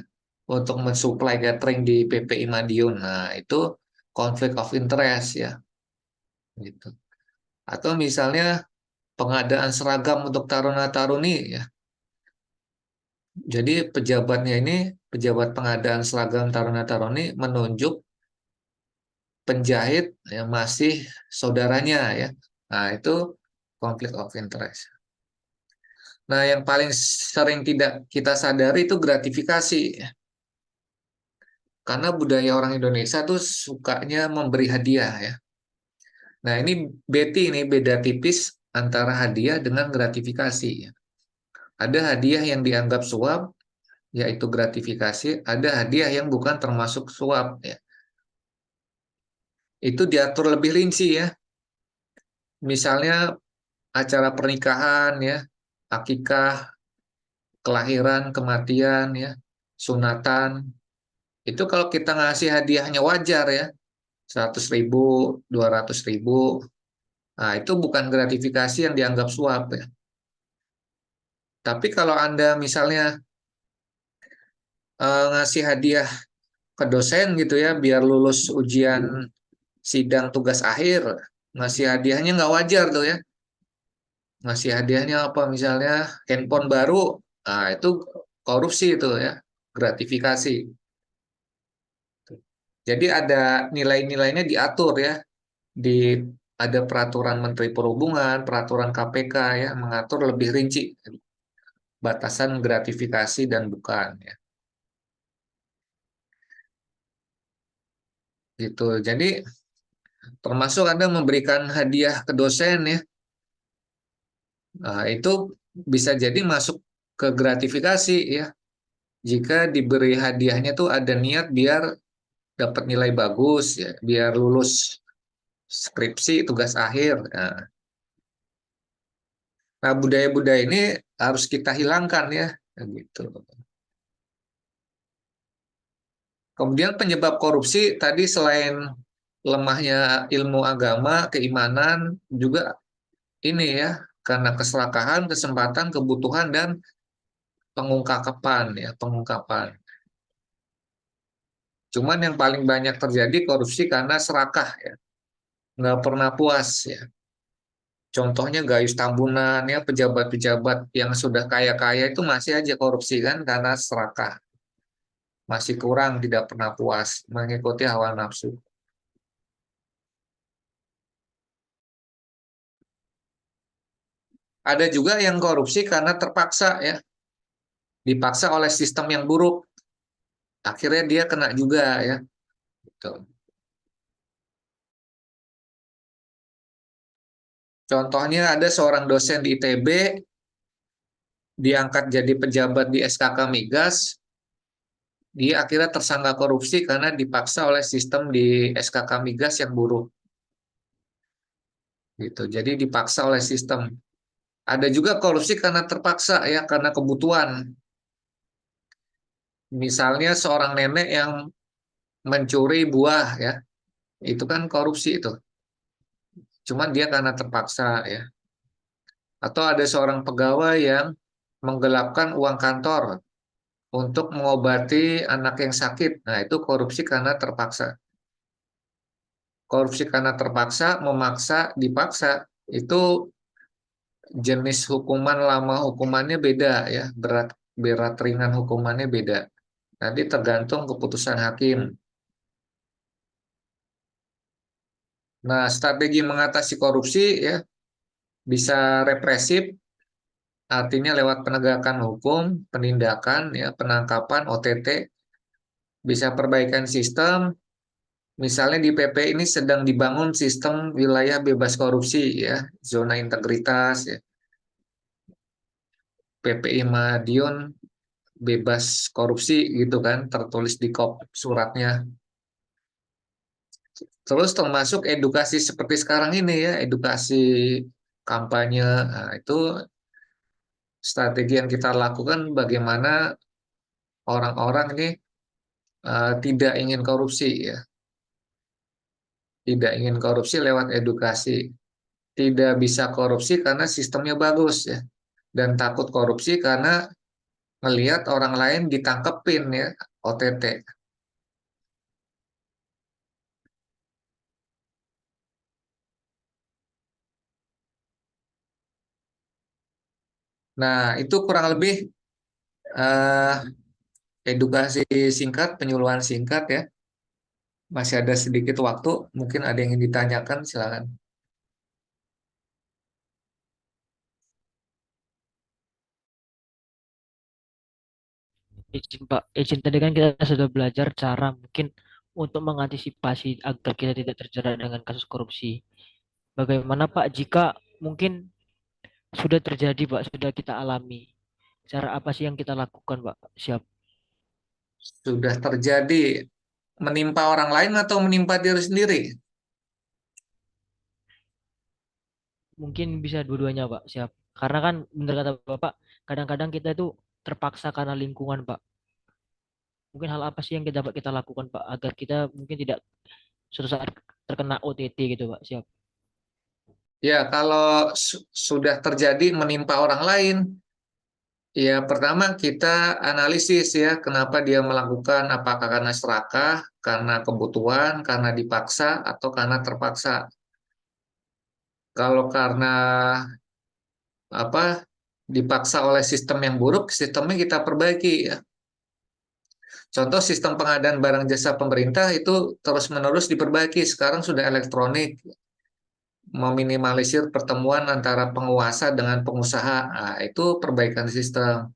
untuk mensuplai catering di PPI Madiun. Nah, itu konflik of interest ya, gitu. Atau misalnya pengadaan seragam untuk taruna-taruni ya. Jadi pejabatnya ini, pejabat pengadaan seragam taruna-taruni menunjuk penjahit yang masih saudaranya ya. Nah, itu konflik of interest. Nah, yang paling sering tidak kita sadari itu gratifikasi ya. Karena budaya orang Indonesia tuh sukanya memberi hadiah ya. Nah, ini ini beda tipis antara hadiah dengan gratifikasi ya. Ada hadiah yang dianggap suap, yaitu gratifikasi. Ada hadiah yang bukan termasuk suap ya. Itu diatur lebih rinci ya. Misalnya acara pernikahan ya, akikah, kelahiran, kematian ya, sunatan. Itu kalau kita ngasih hadiahnya wajar ya, 100.000, 200.000. Nah, itu bukan gratifikasi yang dianggap suap ya. Tapi kalau Anda misalnya ngasih hadiah ke dosen gitu ya, biar lulus ujian sidang tugas akhir, ngasih hadiahnya nggak wajar tuh ya. Ngasih hadiahnya apa misalnya handphone baru, nah itu korupsi itu ya, gratifikasi. Jadi ada nilai-nilainya diatur ya, di ada peraturan Menteri Perhubungan, peraturan KPK ya, mengatur lebih rinci batasan gratifikasi dan bukan ya. Gitu. Jadi termasuk Anda memberikan hadiah ke dosen ya. Nah, itu bisa jadi masuk ke gratifikasi ya. Jika diberi hadiahnya tuh ada niat biar dapat nilai bagus ya, biar lulus skripsi tugas akhir. Nah, budaya-budaya ini harus kita hilangkan ya, gitu. Kemudian penyebab korupsi tadi selain lemahnya ilmu agama, keimanan juga ini ya, karena keserakahan, kesempatan, kebutuhan, dan pengungkapan ya, pengungkapan. Cuman yang paling banyak terjadi korupsi karena serakah ya, nggak pernah puas ya. Contohnya Gayus Tambunan ya, pejabat-pejabat yang sudah kaya-kaya itu masih aja korupsi kan karena serakah. Masih kurang, tidak pernah puas, mengikuti hawa nafsu. Ada juga yang korupsi karena terpaksa ya, dipaksa oleh sistem yang buruk. Akhirnya dia kena juga ya. Gitu. Contohnya ada seorang dosen di ITB diangkat jadi pejabat di SKK Migas, dia akhirnya tersangka korupsi karena dipaksa oleh sistem di SKK Migas yang buruk. Gitu. Jadi dipaksa oleh sistem. Ada juga korupsi karena terpaksa ya, karena kebutuhan. Misalnya seorang nenek yang mencuri buah ya, itu kan korupsi itu. Cuman dia karena terpaksa ya. Atau ada seorang pegawai yang menggelapkan uang kantor untuk mengobati anak yang sakit. Nah, itu korupsi karena terpaksa. Korupsi karena terpaksa, memaksa, dipaksa, itu jenis hukuman lama hukumannya beda ya, berat berat ringan hukumannya beda. Nanti tergantung keputusan hakim. Nah, strategi mengatasi korupsi ya bisa represif, artinya lewat penegakan hukum, penindakan ya, penangkapan, OTT, bisa perbaikan sistem. Misalnya di PP ini sedang dibangun sistem wilayah bebas korupsi ya, zona integritas ya. PPI Madiun bebas korupsi gitu kan, tertulis di kop suratnya. Terus termasuk edukasi seperti sekarang ini ya, edukasi kampanye. Nah, itu strategi yang kita lakukan bagaimana orang-orang ini tidak ingin korupsi ya, tidak ingin korupsi lewat edukasi. Tidak bisa korupsi karena sistemnya bagus ya, dan takut korupsi karena melihat orang lain ditangkepin ya, OTT. Nah, itu kurang lebih eh, edukasi singkat, penyuluhan singkat ya. Masih ada sedikit waktu, mungkin ada yang ingin ditanyakan, silakan. Izin Pak, izin tadi kan kita sudah belajar cara mungkin untuk mengantisipasi agar kita tidak terjerat dengan kasus korupsi. Bagaimana Pak jika mungkin sudah terjadi Pak, sudah kita alami? Cara apa sih yang kita lakukan Pak? Siap. Sudah terjadi menimpa orang lain atau menimpa diri sendiri? Mungkin bisa dua-duanya Pak, siap. Karena kan benar kata Bapak, kadang-kadang kita itu terpaksa karena lingkungan Pak. Mungkin hal apa sih yang dapat kita lakukan Pak agar kita mungkin tidak suatu saat terkena OTT gitu Pak, siap. Ya, kalau sudah terjadi menimpa orang lain, ya pertama kita analisis ya, kenapa dia melakukan, apakah karena serakah, karena kebutuhan, karena dipaksa, atau karena terpaksa. Kalau karena apa dipaksa oleh sistem yang buruk, sistemnya kita perbaiki ya. Contoh sistem pengadaan barang jasa pemerintah itu terus-menerus diperbaiki. Sekarang sudah elektronik, meminimalisir pertemuan antara penguasa dengan pengusaha. Nah, itu perbaikan sistem.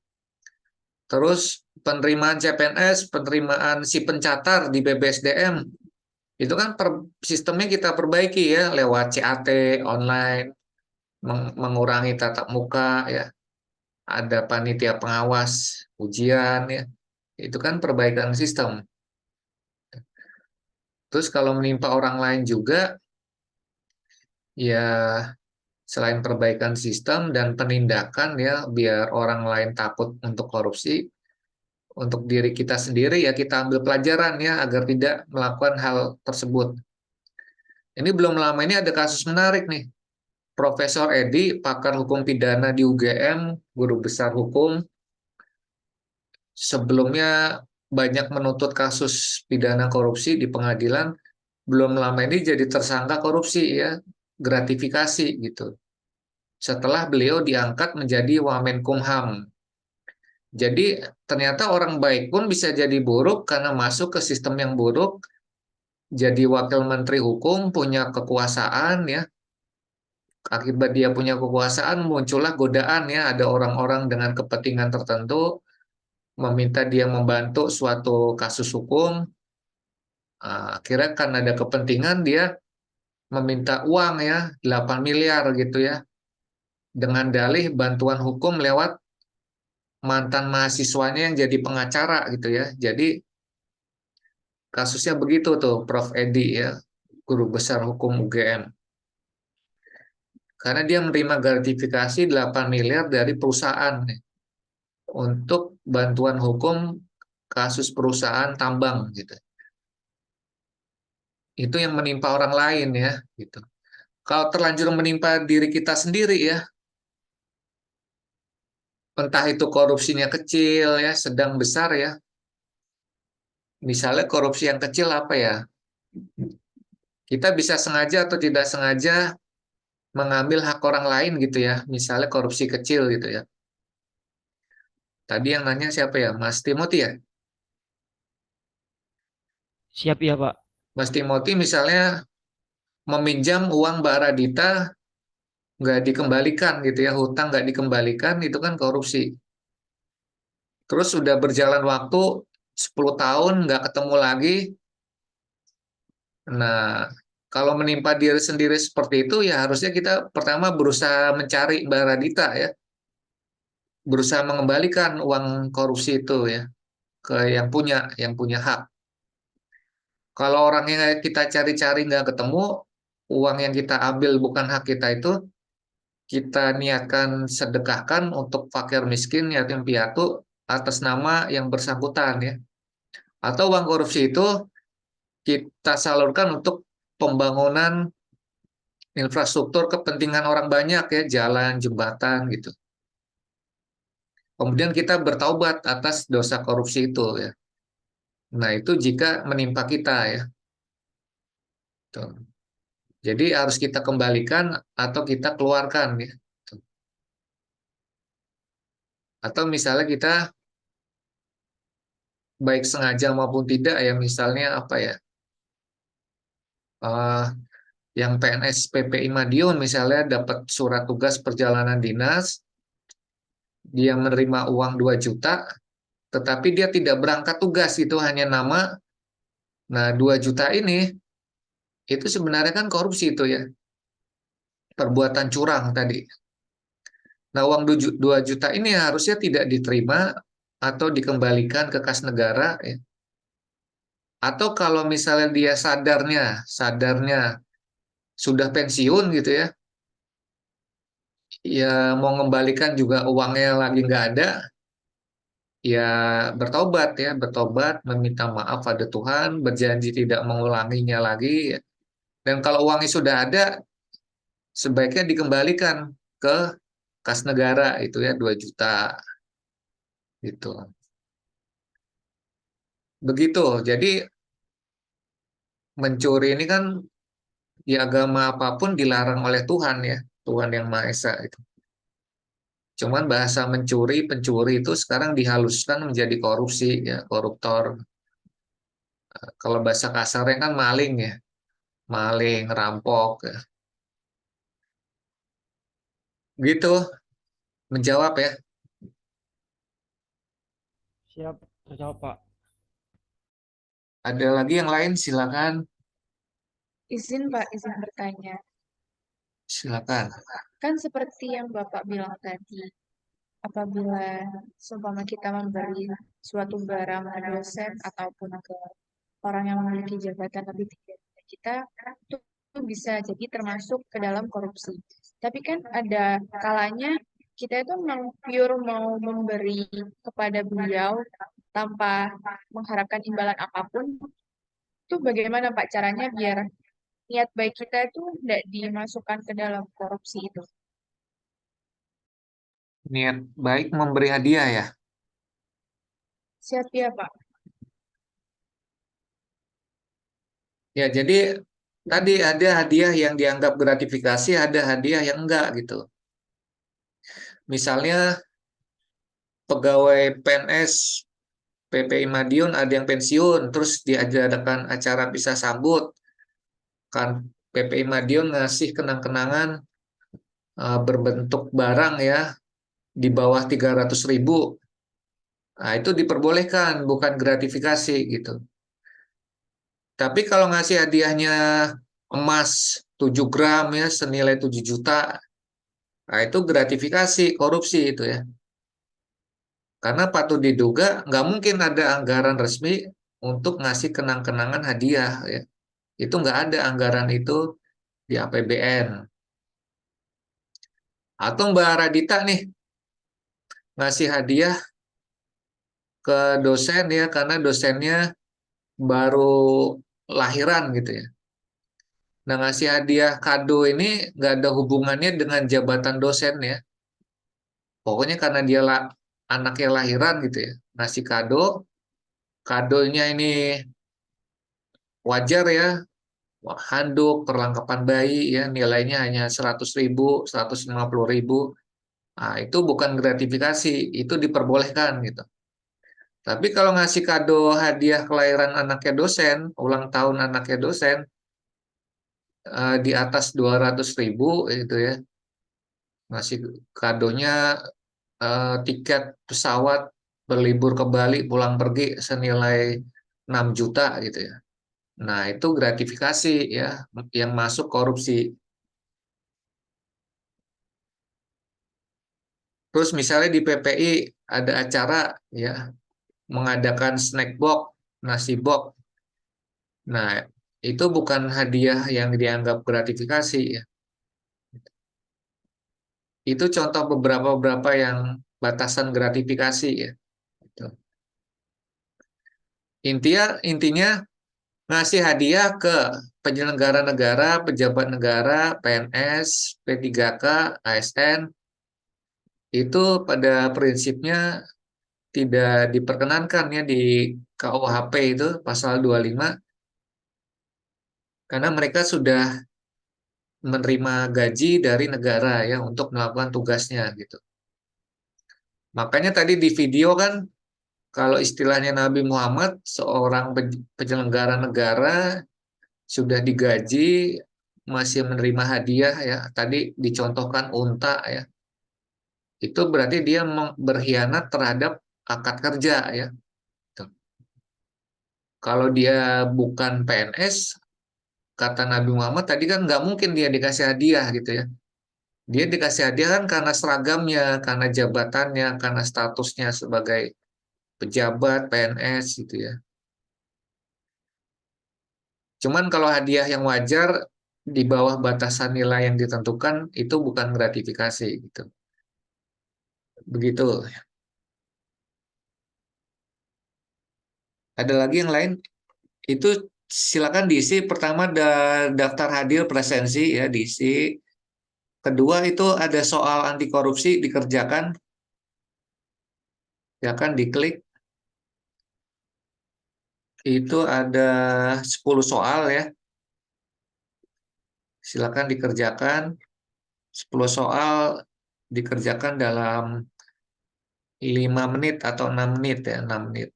Terus penerimaan CPNS, penerimaan si pencatat di BPSDM, itu kan sistemnya kita perbaiki ya lewat CAT online, mengurangi tatap muka ya, ada panitia pengawas ujian ya, itu kan perbaikan sistem. Terus kalau menimpa orang lain juga, ya selain perbaikan sistem dan penindakan ya, biar orang lain takut untuk korupsi, untuk diri kita sendiri ya kita ambil pelajaran ya, agar tidak melakukan hal tersebut. Ini belum lama ini ada kasus menarik nih. Profesor Edi, pakar hukum pidana di UGM, guru besar hukum, sebelumnya banyak menuntut kasus pidana korupsi di pengadilan, belum lama ini jadi tersangka korupsi ya, gratifikasi gitu. Setelah beliau diangkat menjadi Wamenkumham. Jadi ternyata orang baik pun bisa jadi buruk karena masuk ke sistem yang buruk, jadi wakil menteri hukum, punya kekuasaan ya. Akibat dia punya kekuasaan muncullah godaan ya, ada orang-orang dengan kepentingan tertentu meminta dia membantu suatu kasus hukum. Akhirnya kan ada kepentingan dia meminta uang ya 8 miliar gitu ya, dengan dalih bantuan hukum lewat mantan mahasiswanya yang jadi pengacara gitu ya. Jadi kasusnya begitu tuh Prof Edi ya, guru besar hukum UGM. Karena dia menerima gratifikasi 8 miliar dari perusahaan nih, untuk bantuan hukum kasus perusahaan tambang gitu. Itu yang menimpa orang lain ya gitu. Kalau terlanjur menimpa diri kita sendiri ya, entah itu korupsinya kecil ya, sedang, besar ya. Misalnya korupsi yang kecil apa ya? Kita bisa sengaja atau tidak sengaja mengambil hak orang lain gitu ya. Misalnya korupsi kecil gitu ya. Tadi yang nanya siapa ya? Mas Timothy ya? Siap ya, Pak. Mas Timothy misalnya meminjam uang Mbak Radita nggak dikembalikan gitu ya, hutang nggak dikembalikan, itu kan korupsi. Terus sudah berjalan waktu 10 tahun nggak ketemu lagi. Nah, kalau menimpa diri sendiri seperti itu ya harusnya kita pertama berusaha mencari Mbak Radita ya, berusaha mengembalikan uang korupsi itu ya ke yang punya hak. Kalau orang yang kita cari-cari nggak ketemu, uang yang kita ambil bukan hak kita itu, kita niatkan sedekahkan untuk fakir miskin, yatim piatu atas nama yang bersangkutan ya. Atau uang korupsi itu kita salurkan untuk pembangunan infrastruktur kepentingan orang banyak ya, jalan, jembatan gitu. Kemudian kita bertaubat atas dosa korupsi itu ya. Nah, itu jika menimpa kita ya. Tuh. Jadi harus kita kembalikan atau kita keluarkan ya. Tuh. Atau misalnya kita baik sengaja maupun tidak ya, misalnya apa ya? eh, yang PNS PPI Madiun misalnya dapat surat tugas perjalanan dinas, dia menerima uang 2 juta, tetapi dia tidak berangkat tugas, itu hanya nama. Nah, 2 juta ini itu sebenarnya kan korupsi itu ya, perbuatan curang tadi. Nah, uang 2 juta ini harusnya tidak diterima atau dikembalikan ke kas negara ya. Atau kalau misalnya dia sadarnya sudah pensiun gitu ya, ya mau mengembalikan juga uangnya lagi nggak ada, ya bertobat, meminta maaf pada Tuhan, berjanji tidak mengulanginya lagi. Ya. Dan kalau uangnya sudah ada, sebaiknya dikembalikan ke kas negara itu ya 2 juta gitu. Begitu. Jadi mencuri ini kan di agama apapun dilarang oleh Tuhan ya, Tuhan yang Maha Esa itu. Cuman bahasa mencuri, pencuri itu sekarang dihaluskan menjadi korupsi ya, koruptor. Kalau bahasa kasarnya kan maling ya, maling, rampok ya. Gitu menjawab ya. Siap, terjawab, Pak. Ada lagi yang lain silakan, Izin Pak, izin bertanya. silakan. Kan seperti yang Bapak bilang tadi, apabila seumpama kita memberi suatu barang ke dosen ataupun ke orang yang memiliki jabatan lebih tinggi dari kita, itu bisa jadi termasuk ke dalam korupsi. Tapi kan ada kalanya kita itu memang pure mau memberi kepada beliau tanpa mengharapkan imbalan apapun. Itu bagaimana Pak caranya biar niat baik kita itu tidak dimasukkan ke dalam korupsi itu. Niat baik memberi hadiah ya. Siap ya, Pak. Ya, jadi tadi ada hadiah yang dianggap gratifikasi, ada hadiah yang enggak gitu. Misalnya pegawai PNS PPI Madiun ada yang pensiun, terus diadakan acara pisah sambut, kan PPI Madiun ngasih kenang-kenangan berbentuk barang ya di bawah 300.000. Nah, itu diperbolehkan, bukan gratifikasi gitu. Tapi kalau ngasih hadiahnya emas 7 gram ya senilai 7 juta, nah itu gratifikasi, korupsi itu ya. Karena patut diduga nggak mungkin ada anggaran resmi untuk ngasih kenang-kenangan hadiah ya. Itu nggak ada anggaran itu di APBN. Atau Mbak Radita nih ngasih hadiah ke dosen ya karena dosennya baru lahiran gitu ya. Nah, ngasih hadiah kado ini nggak ada hubungannya dengan jabatan dosen ya. Pokoknya karena dia anaknya lahiran gitu ya. Ngasih kado, kadonya ini wajar ya. Handuk, perlengkapan bayi ya nilainya hanya 100.000, 150.000. Nah, itu bukan gratifikasi, itu diperbolehkan gitu. Tapi kalau ngasih kado hadiah kelahiran anaknya dosen, ulang tahun anaknya dosen, di atas 200.000 itu ya, ngasih kadonya tiket pesawat berlibur ke Bali pulang pergi senilai 6 juta gitu ya. Nah, itu gratifikasi ya, yang masuk korupsi. Terus misalnya di PPI ada acara ya, mengadakan snack box, nasi box. Nah, itu bukan hadiah yang dianggap gratifikasi ya. Itu contoh beberapa yang batasan gratifikasi ya. Gitu. Intinya ngasih hadiah ke penyelenggara negara, pejabat negara, PNS, P3K, ASN itu pada prinsipnya tidak diperkenankan ya di KUHP itu pasal 25 karena mereka sudah menerima gaji dari negara ya untuk melakukan tugasnya gitu. Makanya tadi di video kan kalau istilahnya Nabi Muhammad seorang penyelenggara negara sudah digaji masih menerima hadiah ya. Tadi dicontohkan unta ya. Itu berarti dia berkhianat terhadap akad kerja ya. Tuh. Kalau dia bukan PNS, kata Nabi Muhammad tadi kan nggak mungkin dia dikasih hadiah gitu ya. Dia dikasih hadiah kan karena seragamnya, karena jabatannya, karena statusnya sebagai pejabat PNS gitu ya. Cuman kalau hadiah yang wajar di bawah batasan nilai yang ditentukan itu bukan gratifikasi gitu. Begitu. Ada lagi yang lain? Itu silakan diisi. Pertama daftar hadir presensi ya diisi. Kedua itu ada soal anti korupsi dikerjakan, ya kan diklik. Itu ada 10 soal ya. Silakan dikerjakan. 10 soal dikerjakan dalam 5 menit atau 6 menit ya, 6 menit.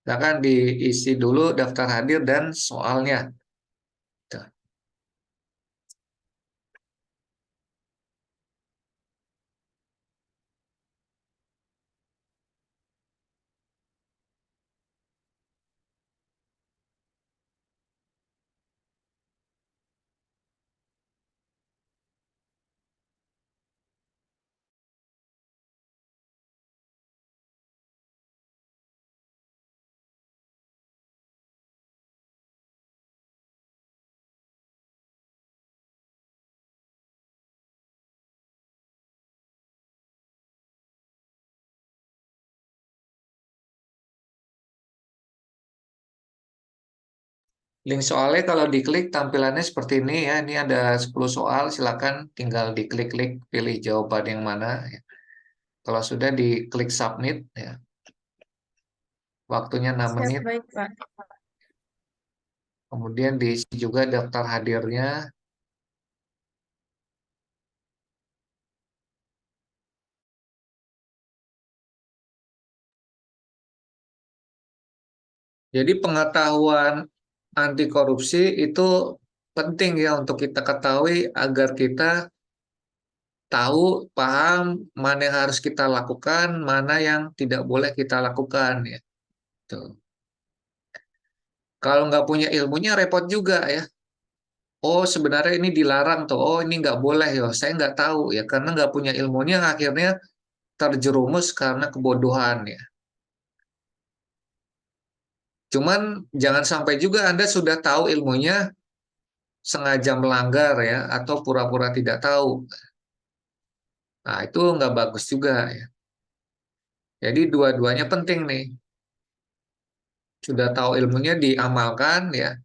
Silakan diisi dulu daftar hadir dan soalnya. Link soalnya kalau diklik tampilannya seperti ini ya. Ini ada 10 soal, silakan tinggal diklik-klik pilih jawaban yang mana ya. Kalau sudah diklik submit ya. Waktunya 6 Siap, menit. baik, Pak. Kemudian diisi juga daftar hadirnya. Jadi pengetahuan anti korupsi itu penting ya untuk kita ketahui agar kita tahu, paham mana yang harus kita lakukan, mana yang tidak boleh kita lakukan ya. Tuh. Kalau nggak punya ilmunya repot juga ya. Oh sebenarnya ini dilarang tuh. Oh ini nggak boleh ya. Saya nggak tahu ya karena nggak punya ilmunya akhirnya terjerumus karena kebodohan ya. Cuman jangan sampai juga Anda sudah tahu ilmunya sengaja melanggar ya atau pura-pura tidak tahu. Nah itu nggak bagus juga ya. Jadi dua-duanya penting nih. Sudah tahu ilmunya diamalkan ya.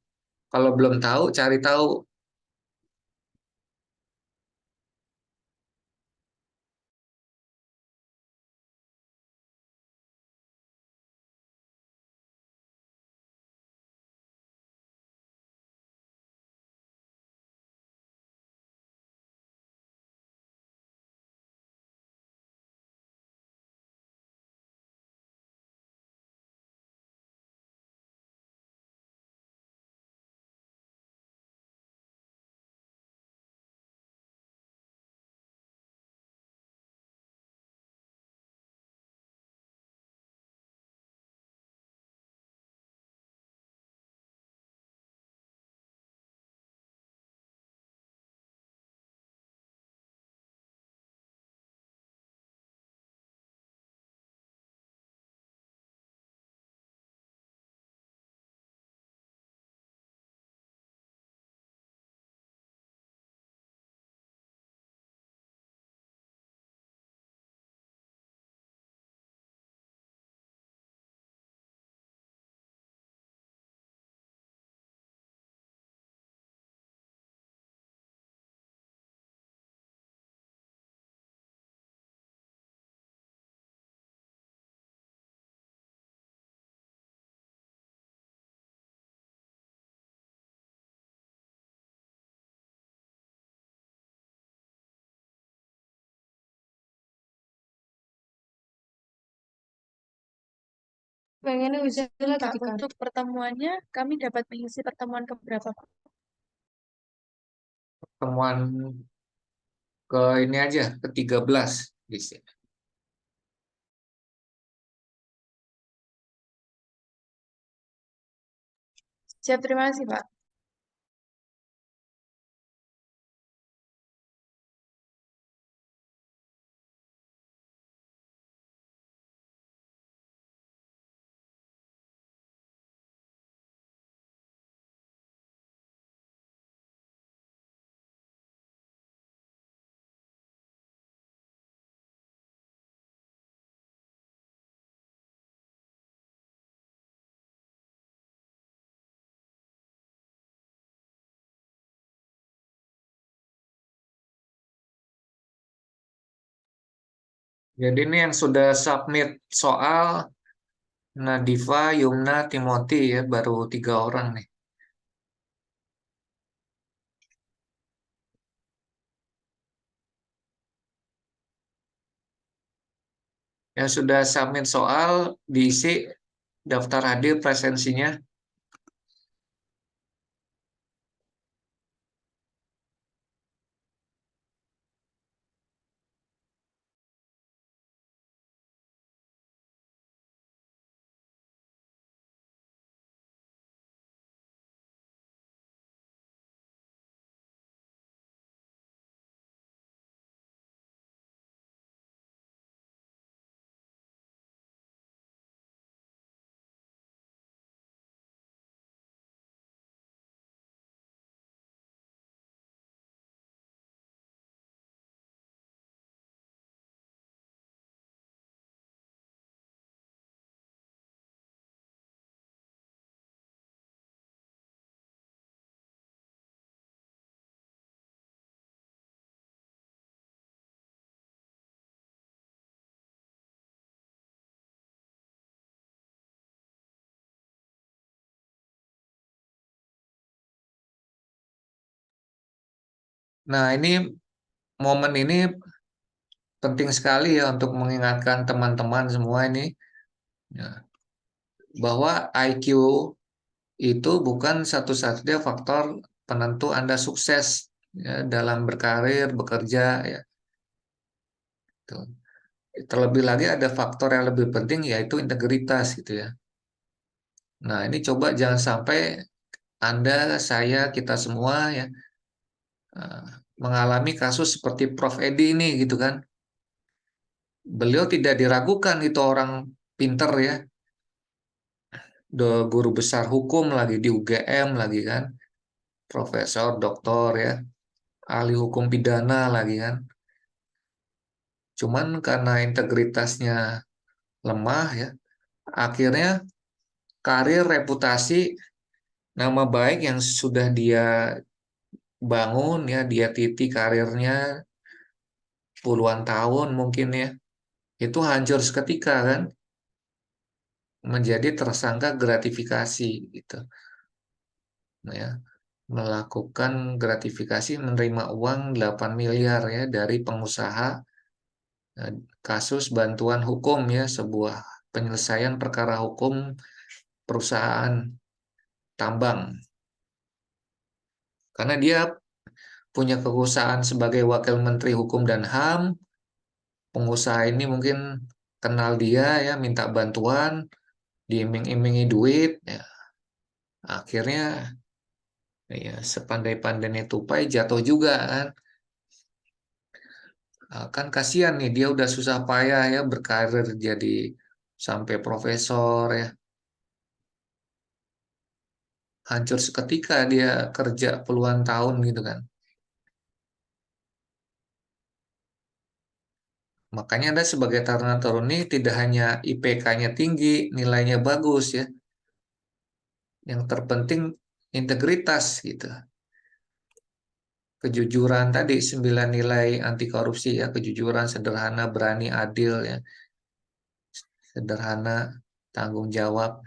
Kalau belum tahu cari tahu. Pengennya usaha lagi di kantor. Untuk pertemuannya, kami dapat mengisi pertemuan keberapa, Pak? Pertemuan ke ini aja ke 13 di sini. Siap, terima kasih, Pak. Jadi ini yang sudah submit soal Nadifa, Yumna, Timothy ya baru 3 orang nih. Yang sudah submit soal diisi daftar hadir presensinya. Nah, ini momen ini penting sekali ya untuk mengingatkan teman-teman semua ini ya, bahwa IQ itu bukan satu-satunya faktor penentu Anda sukses ya, dalam berkarir, bekerja ya. Tuh. Terlebih lagi ada faktor yang lebih penting yaitu integritas gitu ya. Nah, ini coba jangan sampai Anda, saya, kita semua ya eh, mengalami kasus seperti Prof. Edi ini gitu kan. Beliau tidak diragukan itu orang pinter ya, guru besar hukum lagi di UGM lagi kan, profesor, doktor ya, ahli hukum pidana lagi kan. Cuman karena integritasnya lemah ya, akhirnya karir, reputasi, nama baik yang sudah dia bangun ya, dia titi karirnya puluhan tahun mungkin ya, itu hancur seketika kan, menjadi tersangka gratifikasi gitu. Nah, ya, melakukan gratifikasi menerima uang 8 miliar ya dari pengusaha kasus bantuan hukum ya, sebuah penyelesaian perkara hukum perusahaan tambang. Karena dia punya kekuasaan sebagai wakil menteri hukum dan HAM, pengusaha ini mungkin kenal dia ya, minta bantuan, diiming-imingi duit ya. Akhirnya ya sepandai-pandainya tupai jatuh juga kan. Kan kasihan nih dia udah susah payah ya berkarir jadi sampai profesor ya. Hancur seketika dia kerja puluhan tahun gitu kan. Makanya Anda sebagai taruna taruni tidak hanya IPK-nya tinggi, nilainya bagus ya. Yang terpenting integritas gitu. Kejujuran tadi 9 nilai anti korupsi ya, kejujuran, sederhana, berani, adil ya. Sederhana, tanggung jawab.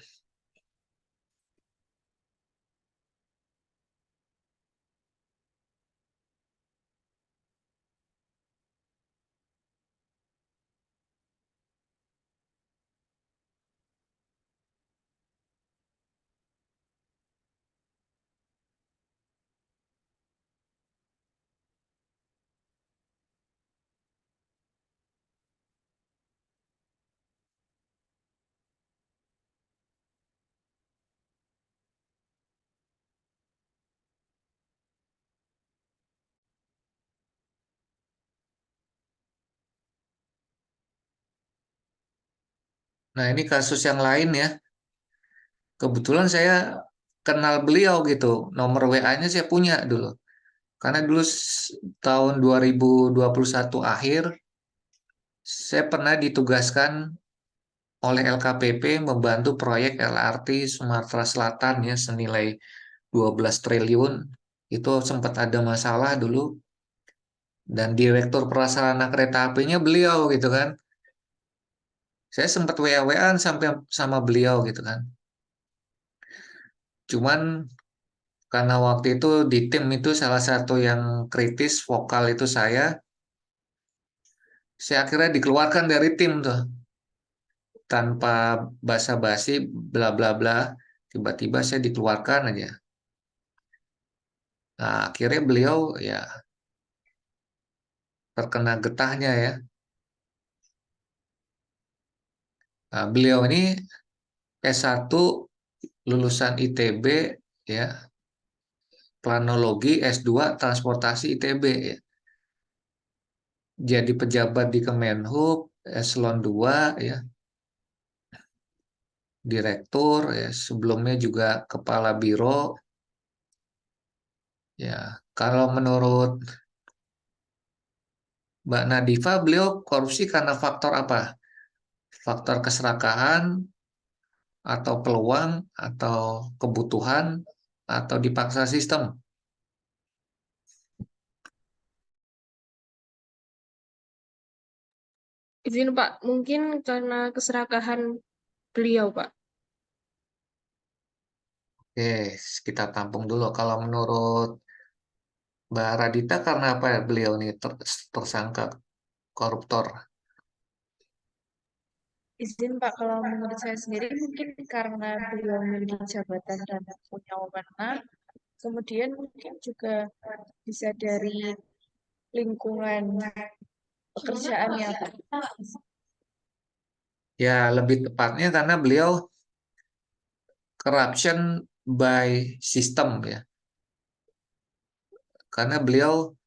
Nah, ini kasus yang lain ya. Kebetulan saya kenal beliau gitu. Nomor WA-nya saya punya dulu. Karena dulu tahun 2021 akhir, saya pernah ditugaskan oleh LKPP membantu proyek LRT Sumatera Selatan ya senilai 12 triliun. Itu sempat ada masalah dulu. Dan direktur prasarana kereta apinya beliau gitu kan. Saya sempat WA-WAan sampai sama beliau gitu kan. Cuman karena waktu itu di tim itu salah satu yang kritis vokal itu saya akhirnya dikeluarkan dari tim tuh tanpa basa-basi bla bla bla, tiba-tiba saya dikeluarkan aja. Nah, akhirnya beliau ya terkena getahnya ya. Nah, beliau ini S1 lulusan ITB ya, planologi, S2 transportasi ITB ya. Jadi pejabat di Kemenhub eselon 2 ya, direktur ya, sebelumnya juga kepala biro. Ya, kalau menurut Mbak Nadifa, beliau korupsi karena faktor apa? Faktor keserakahan, atau peluang, atau kebutuhan, atau dipaksa sistem? Izin Pak, mungkin karena keserakahan beliau Pak. Oke, kita tampung dulu. Kalau menurut Mbak Radita karena apa ya beliau nih tersangka koruptor? Izin Pak, kalau menurut saya sendiri mungkin karena beliau memiliki jabatan dan punya wewenang, kemudian mungkin juga bisa dari lingkungan pekerjaannya Pak. Ya lebih tepatnya karena beliau corruption by system ya. Karena beliau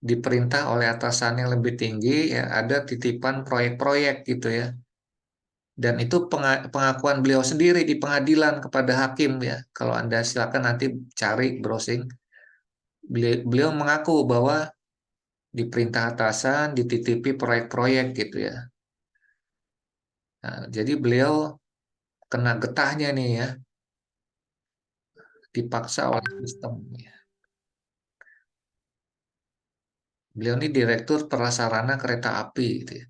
diperintah oleh atasan yang lebih tinggi ya ada titipan proyek-proyek gitu ya. Dan itu pengakuan beliau sendiri di pengadilan kepada hakim ya. Kalau Anda silakan nanti cari browsing. Beliau mengaku bahwa diperintah atasan dititipi proyek-proyek gitu ya. Nah, jadi beliau kena getahnya nih ya, dipaksa oleh sistem ya. Beliau ini direktur prasarana kereta api gitu ya.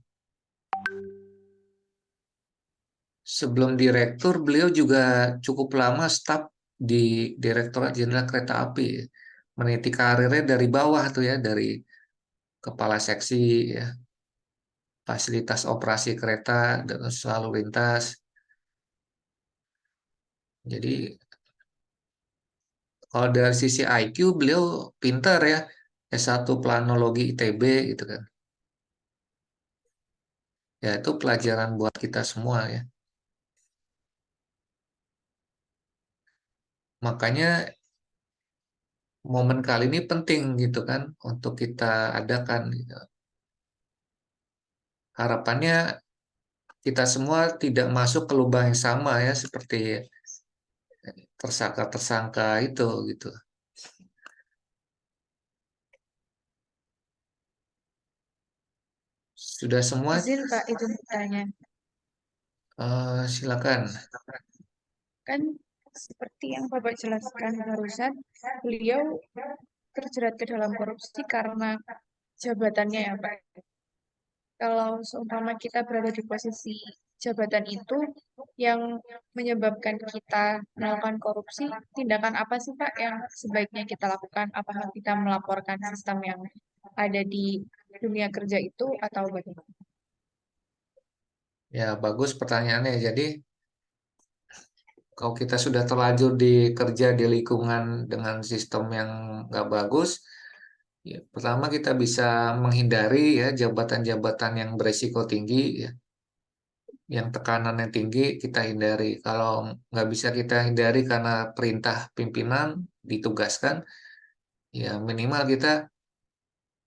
Sebelum direktur, beliau juga cukup lama staf di Direktorat Jenderal Kereta Api ya. Meniti karirnya dari bawah tuh ya, dari kepala seksi ya, fasilitas operasi kereta dan selalu lintas. Jadi kalau dari sisi IQ beliau pintar ya, S1 Planologi ITB gitu kan. Ya itu pelajaran buat kita semua ya. Makanya momen kali ini penting gitu kan untuk kita adakan gitu. Harapannya kita semua tidak masuk ke lubang yang sama ya seperti tersangka-tersangka itu gitu. Sudah semua. Izin Pak, itu bertanya. Silakan. Kan seperti yang Bapak jelaskan barusan, beliau terjerat ke dalam korupsi karena jabatannya ya Pak. Kalau seumpama kita berada di posisi jabatan itu yang menyebabkan kita melakukan korupsi, tindakan apa sih Pak yang sebaiknya kita lakukan? Apakah kita melaporkan sistem yang ada di dunia kerja itu atau bagaimana? Ya bagus pertanyaannya. Jadi kalau kita sudah terlanjur dikerja di lingkungan dengan sistem yang nggak bagus, ya, pertama kita bisa menghindari ya jabatan-jabatan yang beresiko tinggi ya, yang tekanannya tinggi kita hindari. Kalau nggak bisa kita hindari karena perintah pimpinan ditugaskan, ya minimal kita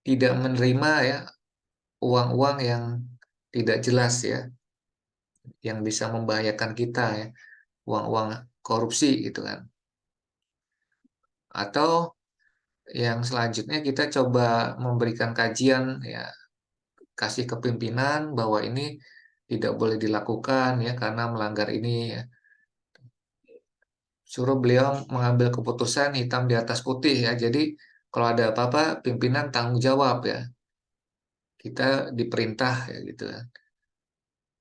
tidak menerima ya uang-uang yang tidak jelas ya, yang bisa membahayakan kita ya, uang-uang korupsi gitu kan. Atau yang selanjutnya kita coba memberikan kajian ya, kasih ke pimpinan bahwa ini tidak boleh dilakukan ya karena melanggar ini ya. Suruh beliau mengambil keputusan hitam di atas putih ya. Jadi kalau ada apa-apa pimpinan tanggung jawab ya. Kita diperintah ya gitu.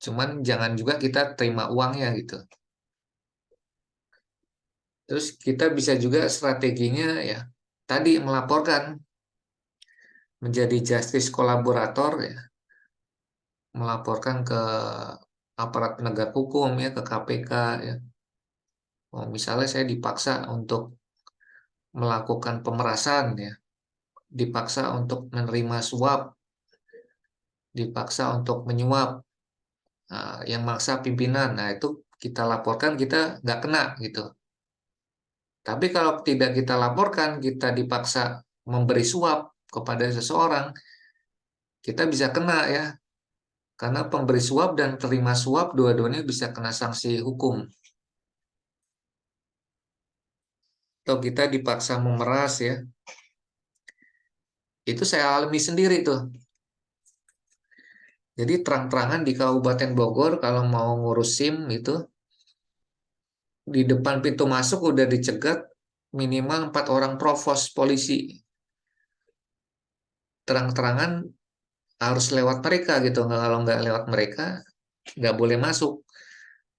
Cuman jangan juga kita terima uangnya gitu. Terus kita bisa juga strateginya ya tadi melaporkan menjadi justice kolaborator ya, melaporkan ke aparat penegak hukum ya, ke KPK ya. Oh, misalnya saya dipaksa untuk melakukan pemerasan ya, dipaksa untuk menerima suap, dipaksa untuk menyuap, yang maksa pimpinan. Nah itu kita laporkan kita nggak kena gitu. Tapi kalau tidak kita laporkan, kita dipaksa memberi suap kepada seseorang, kita bisa kena ya. Karena pemberi suap dan terima suap dua-duanya bisa kena sanksi hukum. Atau kita dipaksa memeras ya. Itu saya alami sendiri tuh. Jadi terang-terangan di Kabupaten Bogor kalau mau ngurus SIM itu di depan pintu masuk udah dicegat minimal 4 orang provos polisi. Terang-terangan harus lewat mereka gitu. Kalau nggak lewat mereka nggak boleh masuk.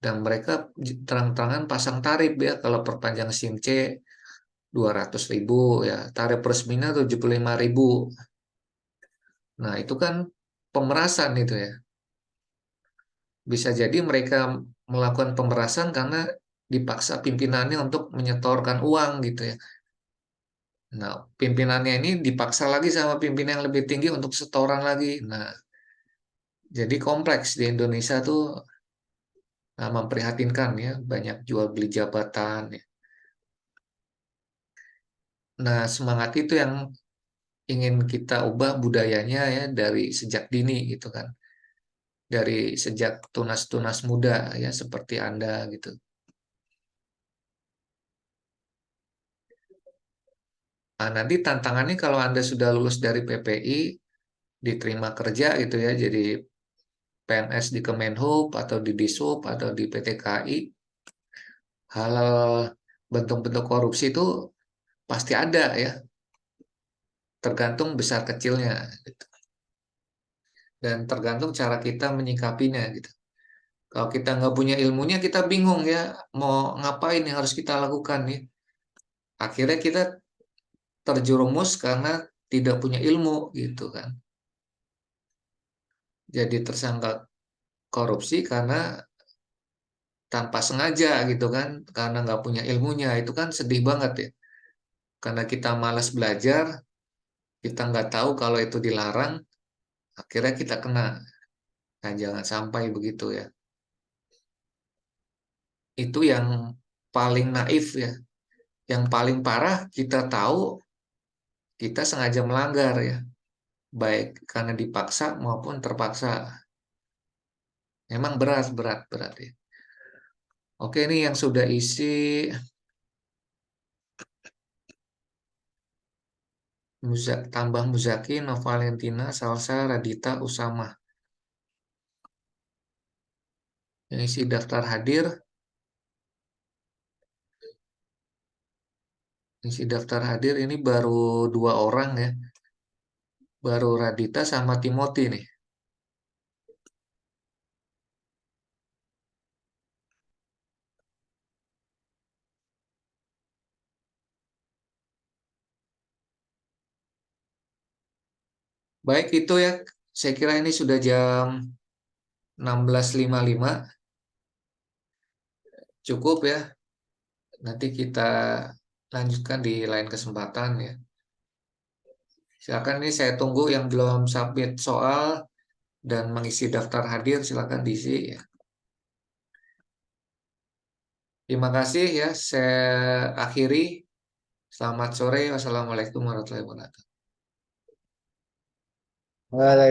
Dan mereka terang-terangan pasang tarif ya kalau perpanjang SIM C 200.000 ya, tarif resminya 75.000. Nah, itu kan pemerasan itu ya. Bisa jadi mereka melakukan pemerasan karena dipaksa pimpinannya untuk menyetorkan uang gitu ya. Nah, pimpinannya ini dipaksa lagi sama pimpinan yang lebih tinggi untuk setoran lagi. Nah, jadi kompleks di Indonesia tuh, memprihatinkan ya, banyak jual beli jabatan ya. Nah, semangat itu yang ingin kita ubah budayanya ya dari sejak dini gitu kan. Dari sejak tunas-tunas muda ya seperti Anda gitu. Nah, nanti tantangannya kalau Anda sudah lulus dari PPI, diterima kerja gitu ya, jadi PNS di Kemenhub atau di Dishub atau di PT KAI, hal bentuk-bentuk korupsi itu pasti ada ya, tergantung besar kecilnya gitu. Dan tergantung cara kita menyikapinya gitu. Kalau kita nggak punya ilmunya, kita bingung ya, mau ngapain yang harus kita lakukan nih. Akhirnya kita terjerumus karena tidak punya ilmu gitu kan. Jadi tersangka korupsi karena tanpa sengaja gitu kan, karena nggak punya ilmunya, itu kan sedih banget ya. Karena kita malas belajar, kita nggak tahu kalau itu dilarang, akhirnya kita kena. Nah, jangan sampai begitu ya. Itu yang paling naif ya. Yang paling parah kita tahu kita sengaja melanggar ya. Baik karena dipaksa maupun terpaksa. Memang berat, berat, berat ya. Oke, ini yang sudah isi tambah Muzaki, Novalentina, Salsa, Radita, Usama. Yang isi daftar hadir, ini baru 2 orang ya. Baru Radita sama Timothy nih. Baik itu ya. Saya kira ini sudah jam 16.55. Cukup ya. Nanti kita lanjutkan di lain kesempatan ya. Silakan ini saya tunggu yang belum submit soal dan mengisi daftar hadir, silakan diisi ya. Terima kasih ya. Saya akhiri. Selamat sore. Wassalamualaikum warahmatullahi wabarakatuh.